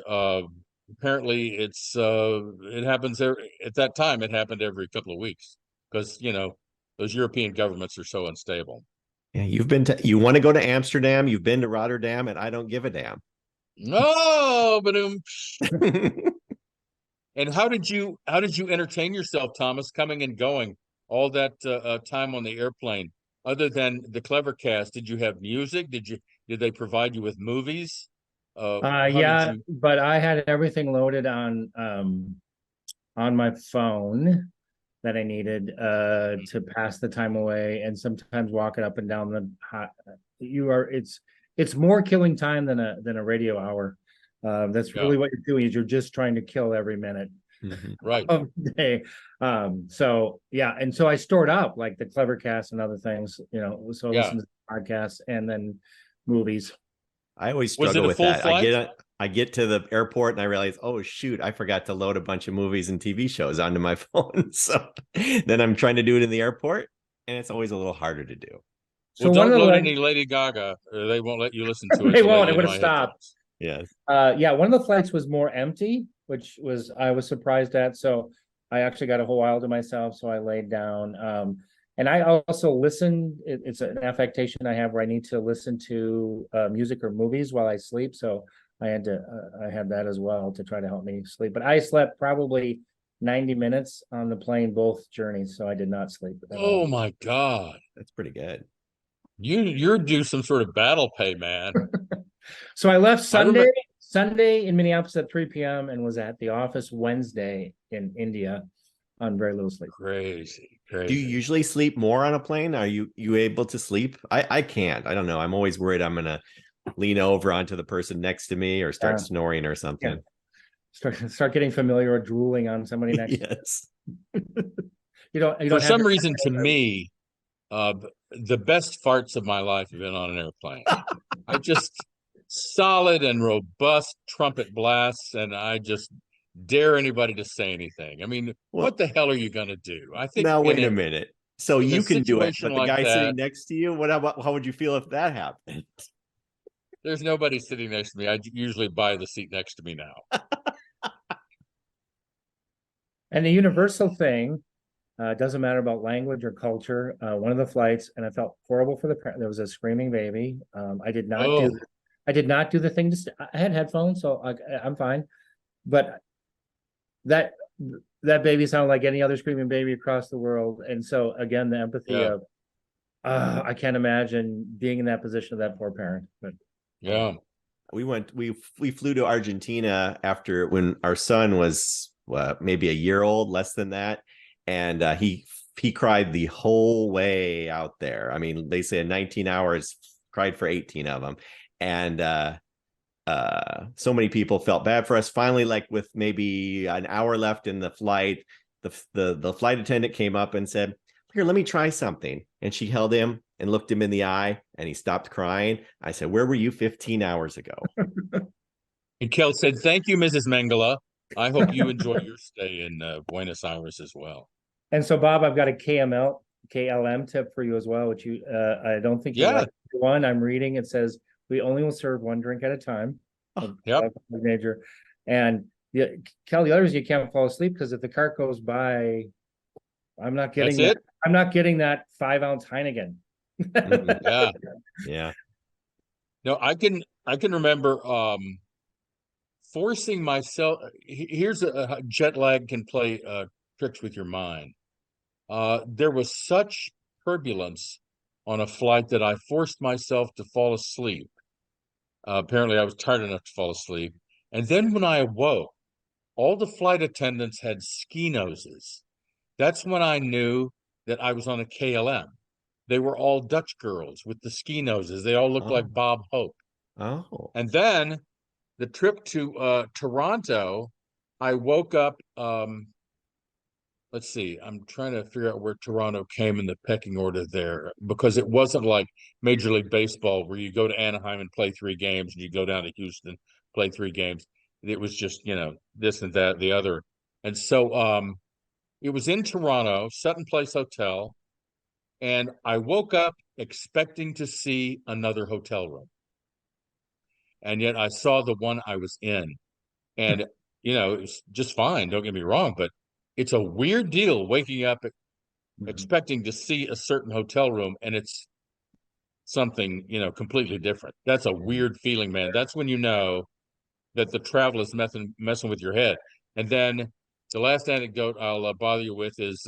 apparently it happens at that time. It happened every couple of weeks because those European governments are so unstable. Yeah, you want to go to Amsterdam, you've been to Rotterdam, and I don't give a damn. No, but and how did you entertain yourself, Thomas, coming and going all that time on the airplane? Other than the CleverCast, did you have music? Did they provide you with movies? How did Yeah, you? but I had everything loaded on my phone that I needed to pass the time away, and sometimes walking up and down the hot. It's more killing time than a radio hour. That's really what you're doing, is you're just trying to kill every minute Right. of the day. So yeah, and so I stored up like the CleverCast and other things, so I listen to podcasts and then movies. I always Was it struggle a with full that. flight? I get to the airport and I realize, oh shoot, I forgot to load a bunch of movies and TV shows onto my phone. So then I'm trying to do it in the airport, and it's always a little harder to do. So Well, one don't of the load any Lady Gaga, or they won't let you listen to it. they So won't. let It you would in have my stopped. headphones. Yes. Yeah, one of the flights was more empty, which was I was surprised at. So I actually got a whole aisle to myself. So I laid down. And I also listen. It's an affectation I have where I need to listen to music or movies while I sleep. So I had that as well to try to help me sleep. But I slept probably 90 minutes on the plane both journeys, so I did not sleep at all. Oh my God. That's pretty good. You're due some sort of battle pay, man. So I left I remember- Sunday in Minneapolis at 3 p.m. and was at the office Wednesday in India on very little sleep. Crazy. Do you usually sleep more on a plane? Are you able to sleep? I can't. I don't know. I'm always worried I'm gonna lean over onto the person next to me or start snoring or something. Start getting familiar or drooling on somebody next. Yes. You don't For some reason, to me, the best farts of my life have been on an airplane. I just solid and robust trumpet blasts, and I just dare anybody to say anything. I mean, what the hell are you going to do? I think now wait a minute. So you can do it, but the guy sitting next to you, how would you feel if that happened? There's nobody sitting next to me. I usually buy the seat next to me now. And the universal thing, doesn't matter about language or culture. One of the flights, and I felt horrible for the parent. There was a screaming baby. I did not do the thing I had headphones, so I'm fine. But that baby sounded like any other screaming baby across the world. And so again, the empathy of I can't imagine being in that position of that poor parent. But we flew to Argentina after when our son was maybe a year old, less than that, and he cried the whole way out there. I mean, they say in 19 hours, cried for 18 of them, and so many people felt bad for us. Finally, like with maybe an hour left in the flight, the flight attendant came up and said, "Here, let me try something." And she held him and looked him in the eye, and he stopped crying. I said, "Where were you 15 hours ago?" And Kel said, "Thank you, Mrs. Mengele. I hope you enjoy your stay in Buenos Aires as well." And so, Bob, I've got a KLM tip for you as well, which I don't think you like. One I'm reading, it says, "We only will serve one drink at a time." Major. And Kel, the others, you can't fall asleep because if the cart goes by, I'm not getting that. I'm not getting that 5-ounce Heineken. Yeah. No, I can remember forcing myself. Here's a jet lag can play tricks with your mind. There was such turbulence on a flight that I forced myself to fall asleep. Apparently, I was tired enough to fall asleep. And then when I awoke, all the flight attendants had ski noses. That's when I knew that I was on a KLM. They were all Dutch girls with the ski noses. They all looked like Bob Hope. Oh. And then the trip to Toronto, I woke up. Let's see, I'm trying to figure out where Toronto came in the pecking order there, because it wasn't like Major League Baseball where you go to Anaheim and play 3 games and you go down to Houston, play 3 games. It was just, this and that, the other. And so it was in Toronto, Sutton Place Hotel, and I woke up expecting to see another hotel room. And yet I saw the one I was in. And, it was just fine, don't get me wrong, but it's a weird deal waking up expecting to see a certain hotel room, and it's something, completely different. That's a weird feeling, man. That's when you know that the travel is messing with your head. And then the last anecdote I'll bother you with is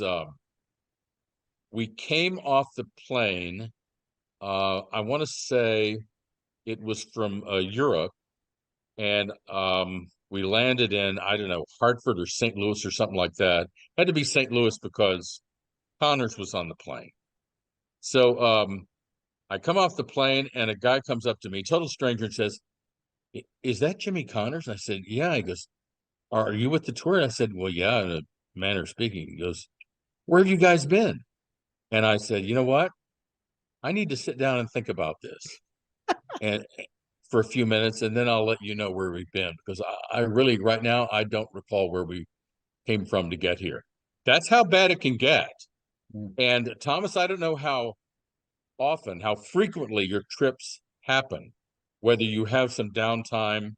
we came off the plane. I want to say it was from Europe, and we landed in, I don't know, Hartford or St. Louis or something like that. Had to be St. Louis because Connors was on the plane. So I come off the plane, and a guy comes up to me, total stranger, and says, "Is that Jimmy Connors?" And I said, "Yeah." He goes, "Are you with the tour?" And I said, "Well, yeah," in a manner of speaking. He goes, "Where have you guys been?" And I said, "You know what? I need to sit down and think about this and for a few minutes, and then I'll let you know where we've been, because I really, right now, I don't recall where we came from to get here." That's how bad it can get. And Thomas, I don't know how frequently your trips happen, whether you have some downtime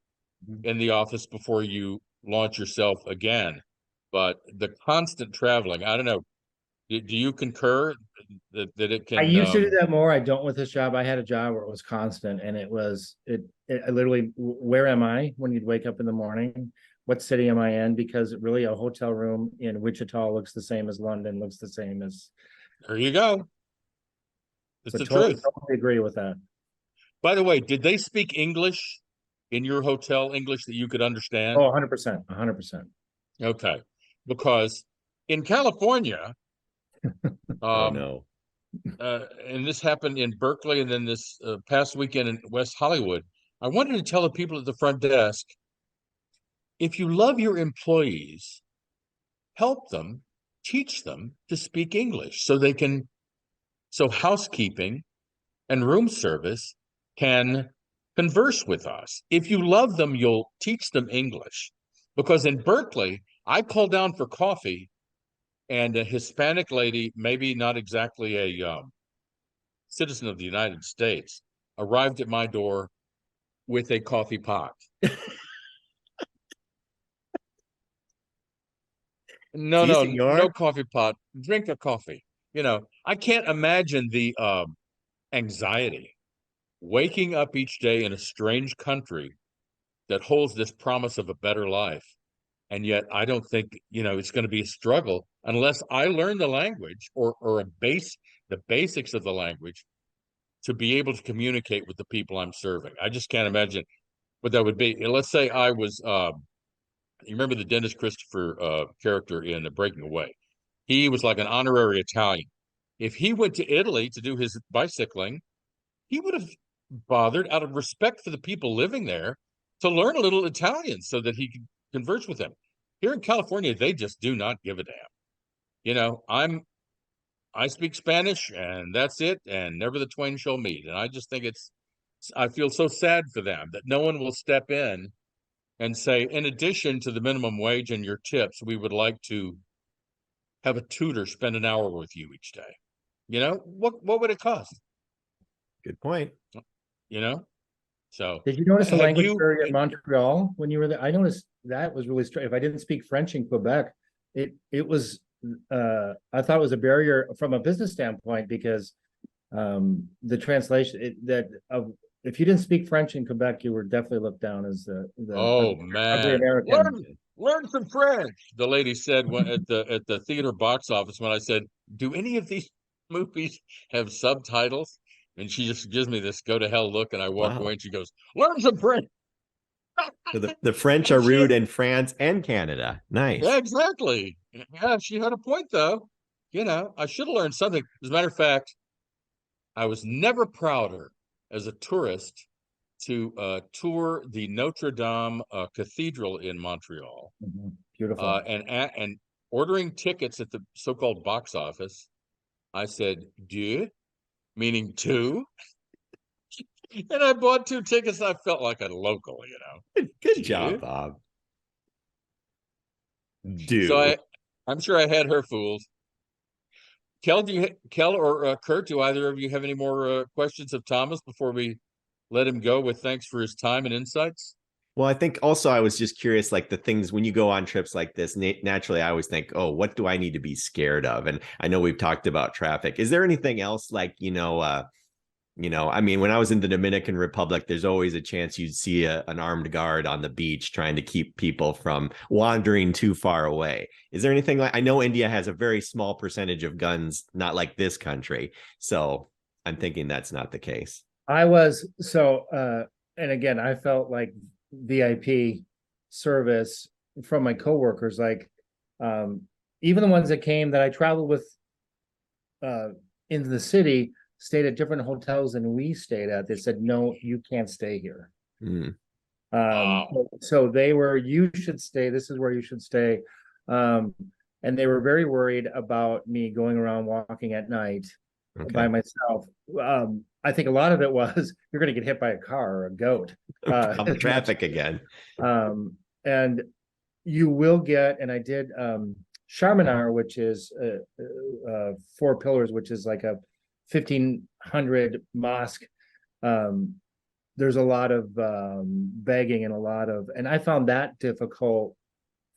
in the office before you launch yourself again, but the constant traveling, I don't know. Do you concur that it I can? used to do that more. I don't with this job. I had a job where it was constant, and it I literally, where am I when you'd wake up in the morning? What city am I in? Because really a hotel room in Wichita looks the same as London, looks the same as. There you go. It's So the totally, truth. totally agree with that. By the way, did they speak English in your hotel, English that you could understand? Oh, 100%, 100%. Okay, because in California, Oh um, no. and this happened in Berkeley, and then this past weekend in West Hollywood, I wanted to tell the people at the front desk, if you love your employees, help them, teach them to speak English so housekeeping and room service can converse with us. If you love them, you'll teach them English. Because in Berkeley, I called down for coffee, and a Hispanic lady, maybe not exactly a citizen of the United States, arrived at my door with a coffee pot. No, Si, no, no senor. coffee pot. Drink a coffee. I can't imagine the anxiety waking up each day in a strange country that holds this promise of a better life. And yet I don't think, it's going to be a struggle unless I learn the language or the basics of the language to be able to communicate with the people I'm serving. I just can't imagine what that would be. And let's say I was, you remember the Dennis Christopher character in Breaking Away? He was like an honorary Italian. If he went to Italy to do his bicycling, he would have bothered, out of respect for the people living there, to learn a little Italian so that he could converse with them. Here in California, they just do not give a damn. I speak Spanish, and that's it, and never the twain shall meet. And I just think I feel so sad for them that no one will step in and say, in addition to the minimum wage and your tips, we would like to have a tutor spend an hour with you each day. What would it cost? Good point. So Did you notice the have language you? barrier in Montreal when you were there? I noticed that was really strange. If I didn't speak French in Quebec, it was I thought it was a barrier from a business standpoint because the translation if you didn't speak French in Quebec, you were definitely looked down as the Oh ugly man, American. learn some French. The lady said at the theater box office when I said, "Do any of these movies have subtitles?" And she just gives me this go to hell look, and I walk away, Wow. and she goes, "Learn some French." So the French are And rude in France and Canada. yeah, Nice. exactly. Yeah, she had a point though. I should have learned something. As a matter of fact, I was never prouder as a tourist to tour the Notre Dame Cathedral in Montreal, Beautiful. and ordering tickets at the so-called box office. I said "deux," meaning two, and I bought two tickets. And I felt like a local, Good "Deux." job, Bob. So Do. I'm sure I had her fooled. Kel or Kurt, do either of you have any more questions of Thomas before we let him go with thanks for his time and insights? Well, I think also I was just curious, like the things when you go on trips like this, naturally, I always think, oh, what do I need to be scared of? And I know we've talked about traffic. Is there anything else like, I mean, when I was in the Dominican Republic, there's always a chance you'd see an armed guard on the beach trying to keep people from wandering too far away. Is there anything like, I know India has a very small percentage of guns, not like this country. So I'm thinking that's not the case. And again, I felt like VIP service from my coworkers, like even the ones that came that I traveled with into the city stayed at different hotels than we stayed at. They said, no, you can't stay here. So they were, you should stay, this is where you should stay. And they were very worried about me going around walking at night by myself. I think a lot of it was you're going to get hit by a car or a goat. Traffic again. And you will get, and I did Charminar, which is 4 pillars, which is like a 1500 mosque. There's a lot of begging and I found that difficult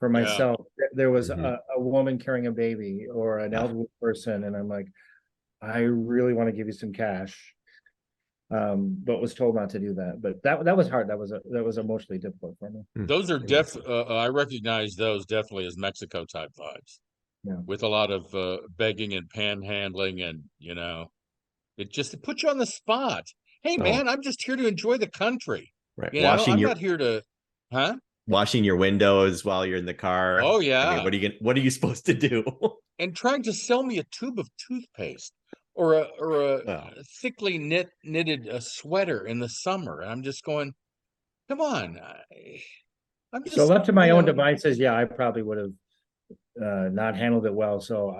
for myself. There was a woman carrying a baby or an elderly person, and I'm like, I really want to give you some cash. But was told not to do that. But that was hard. That was emotionally difficult for me. Those are I recognize those definitely as Mexico type vibes. Yeah. With a lot of begging and panhandling, and it puts you on the spot. Hey man, I'm just here to enjoy the country. Right. I'm not here to washing your windows while you're in the car. Oh yeah. I mean, what are you supposed to do? And trying to sell me a tube of toothpaste or a thickly knitted sweater in the summer. And I'm just going, come on. I'm just so left to my own devices. Yeah, I probably would have not handled it well. So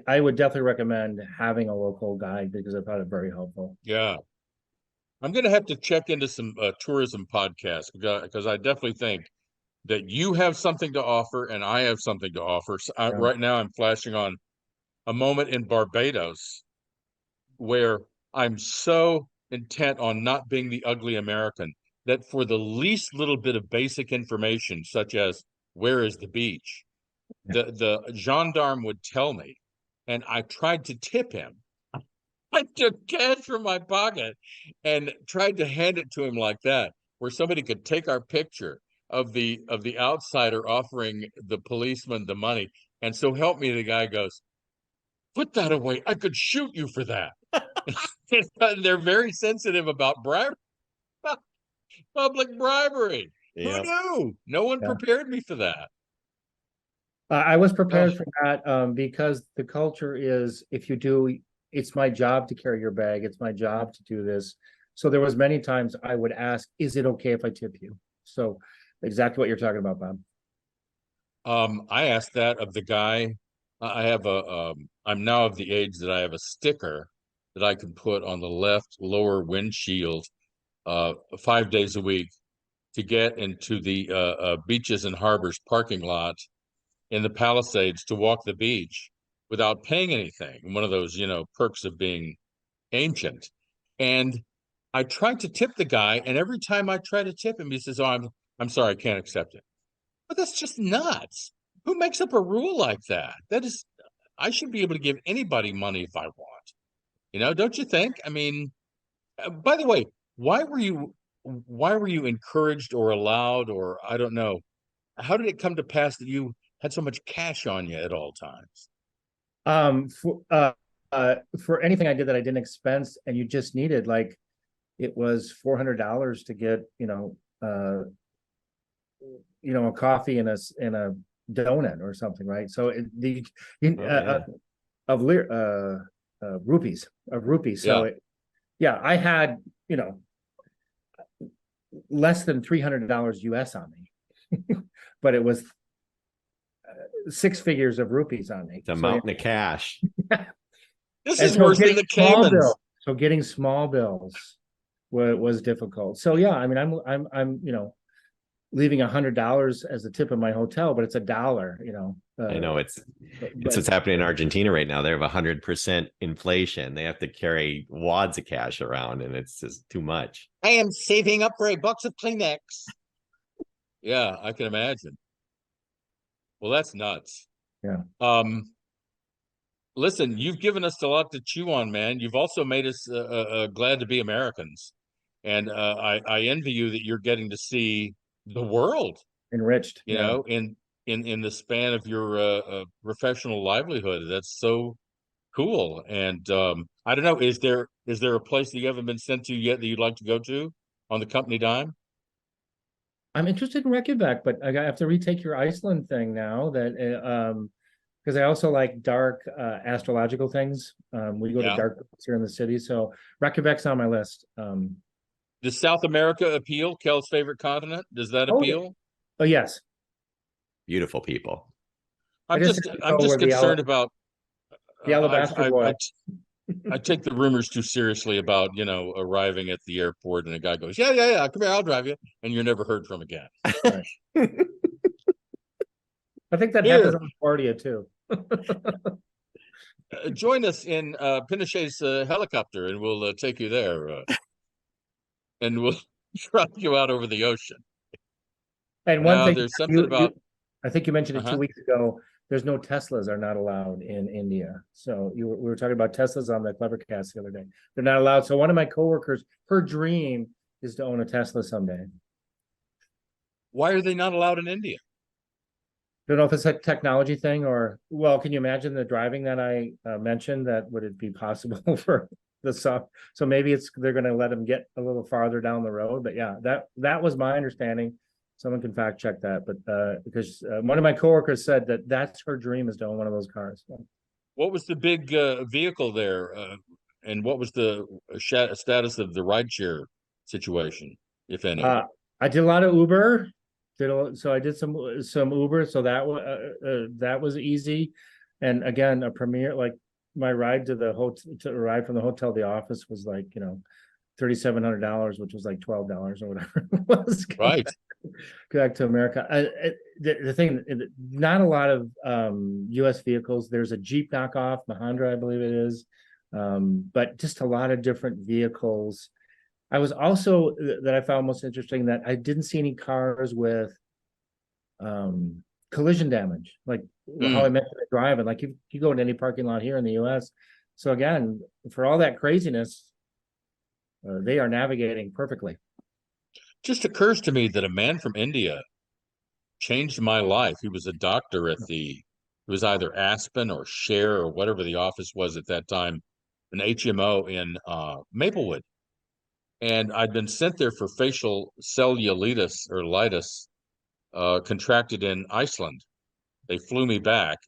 I would definitely recommend having a local guide because I found it very helpful. Yeah. I'm going to have to check into some tourism podcasts because I definitely think that you have something to offer and I have something to offer. So right now I'm flashing on a moment in Barbados where I'm so intent on not being the ugly American that for the least little bit of basic information, such as where is the beach, the gendarme would tell me, and I tried to tip him. I took cash from my pocket and tried to hand it to him like that, where somebody could take our picture of the outsider offering the policeman the money. And so help me, the guy goes, put that away. I could shoot you for that. They're very sensitive about public bribery. Yep. Who knew? No one prepared me for that. I was prepared for that because the culture is, if you do, it's my job to carry your bag. It's my job to do this. So there was many times I would ask, is it okay if I tip you? So exactly what you're talking about, Bob. I asked that of the guy. I have I'm now of the age that I have a sticker that I can put on the left lower windshield 5 days a week to get into the beaches and harbors parking lot in the Palisades to walk the beach without paying anything. One of those, perks of being ancient. And I tried to tip the guy, and every time I try to tip him, he says, "Oh, I'm sorry, I can't accept it." But that's just nuts. Who makes up a rule like that? I should be able to give anybody money if I want. Don't you think? I mean, by the way, why were you encouraged or allowed, or I don't know, how did it come to pass that you had so much cash on you at all times? For anything I did that I didn't expense, and you just needed, like, it was $400 to get, a coffee and a donut or something, right? So rupees. So I had, less than $300 US on me, but it was 6 figures of rupees on me. It's a mountain of cash. This is worse than the Caymans. So getting small bills was difficult. So yeah, I mean, I'm leaving $100 as the tip of my hotel, but it's $1. I know it's what's happening in Argentina right now. They have 100% inflation. They have to carry wads of cash around, and it's just too much. I am saving up for a box of Kleenex. Yeah, I can imagine. Well, that's nuts. Yeah. Listen, you've given us a lot to chew on, man. You've also made us glad to be Americans, and I envy you that you're getting to see the world, Enriched. you Yeah. know, in the span of your professional livelihood. That's so cool. And I don't know, is there a place that you haven't been sent to yet that you'd like to go to on the company dime? I'm interested in Reykjavik, but I have to retake your Iceland thing now that because I also like dark astrological things. We go to Yeah. dark places here in the city, so Reykjavik's on my list. Does South America appeal? Kel's favorite continent? Does that Oh, yeah. appeal? Oh yes, Beautiful people. I just have to I'm go just where the concerned about alabaster boy. I take the rumors too seriously about, you know, arriving at the airport and a guy goes, yeah, come here, I'll drive you, and you're never heard from again. Right. I think that happens Here, on Bardia too. join us in Pinochet's helicopter, and we'll take you there, and we'll drive you out over the ocean. And one Now, thing there's something about I think you mentioned it 2 uh-huh. weeks ago. There's no Teslas are not allowed in India. So we were talking about Teslas on the CleverCast the other day. They're not allowed. So one of my coworkers, her dream is to own a Tesla someday. Why are they not allowed in India? Don't know if it's a technology thing or, well, can you imagine the driving that I mentioned? That would it be possible for the soft? So maybe they're going to let them get a little farther down the road. But yeah, that was my understanding. Someone can fact check that, but because one of my coworkers said that that's her dream is to own one of those cars. So. What was the big vehicle there, and what was the status of the rideshare situation, if any? I did a lot of Uber. So I did some Uber. So that was easy. And again, a Premier, like my ride to the hotel, to ride from the hotel to the office was like, $3,700, which was like $12 or whatever it was. Right. Go back to America. The thing, not a lot of U.S. vehicles. There's a Jeep knockoff, Mahindra, I believe it is, but just a lot of different vehicles. I was also that I found most interesting that I didn't see any cars with collision damage, like how I mentioned it driving. Like you go into any parking lot here in the U.S. So again, for all that craziness, they are navigating perfectly. Just occurs to me that a man from India changed my life. He was a doctor at it was either Aspen or Share or whatever the office was at that time, an HMO in Maplewood. And I'd been sent there for facial cellulitis or litis contracted in Iceland. They flew me back.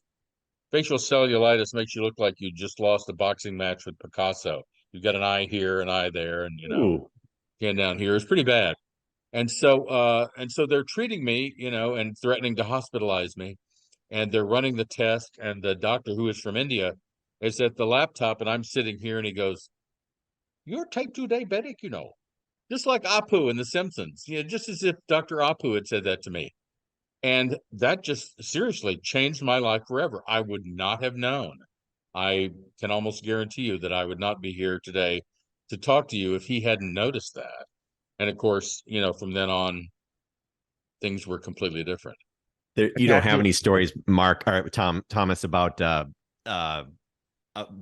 Facial cellulitis makes you look like you just lost a boxing match with Picasso. You've got an eye here, an eye there, and Ooh. again down here. It's pretty bad. And so they're treating me, and threatening to hospitalize me. And they're running the test, and the doctor, who is from India, is at the laptop, and I'm sitting here, and he goes, "You're type 2 diabetic, just like Apu in The Simpsons." Just as if Dr. Apu had said that to me. And that just seriously changed my life forever. I would not have known. I can almost guarantee you that I would not be here today to talk to you if he hadn't noticed that. And of course, from then on, things were completely different. You don't have any stories, Mark or Thomas, about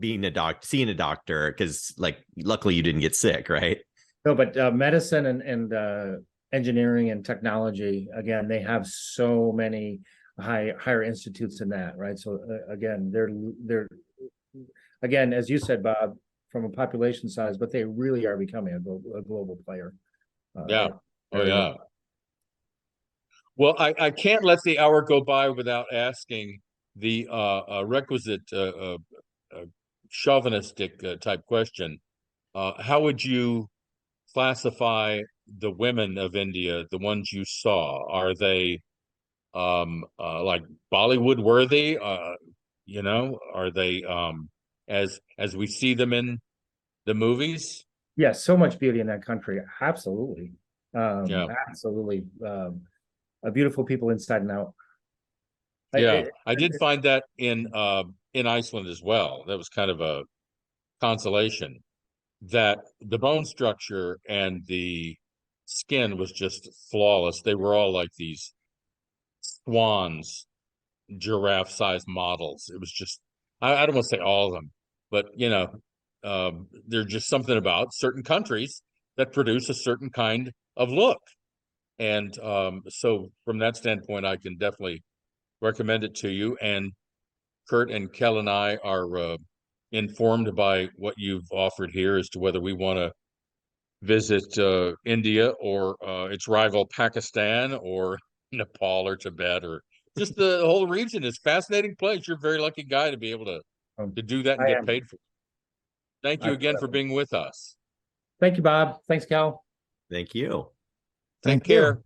being seeing a doctor, because luckily you didn't get sick, right? No, but medicine and engineering and technology, again, they have so many higher institutes in that, right? So again, they're again, as you said, Bob, from a population size, but they really are becoming a global player. Yeah. Oh, yeah. Well, I can't let the hour go by without asking the requisite chauvinistic type question. How would you classify the women of India, the ones you saw? Are they like Bollywood worthy? Are they as we see them in the movies? Yes, so much beauty in that country. Absolutely. Yeah. Absolutely. Beautiful people inside and out. I did find that in Iceland as well. That was kind of a consolation, that the bone structure and the skin was just flawless. They were all like these swans, giraffe-sized models. It was just, I don't want to say all of them, but there's just something about certain countries that produce a certain kind of look. And so from that standpoint, I can definitely recommend it to you. And Kurt and Kel and I are informed by what you've offered here as to whether we want to visit India or its rival Pakistan or Nepal or Tibet, or just the whole region is a fascinating place. You're a very lucky guy to be able to do that and I get am. paid for it. Thank you again for being with us. Thank you, Bob. Thanks, Cal. Thank you. Take Thank you. care,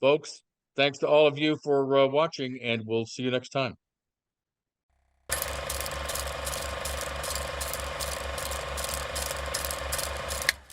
folks. Thanks to all of you for watching, and we'll see you next time.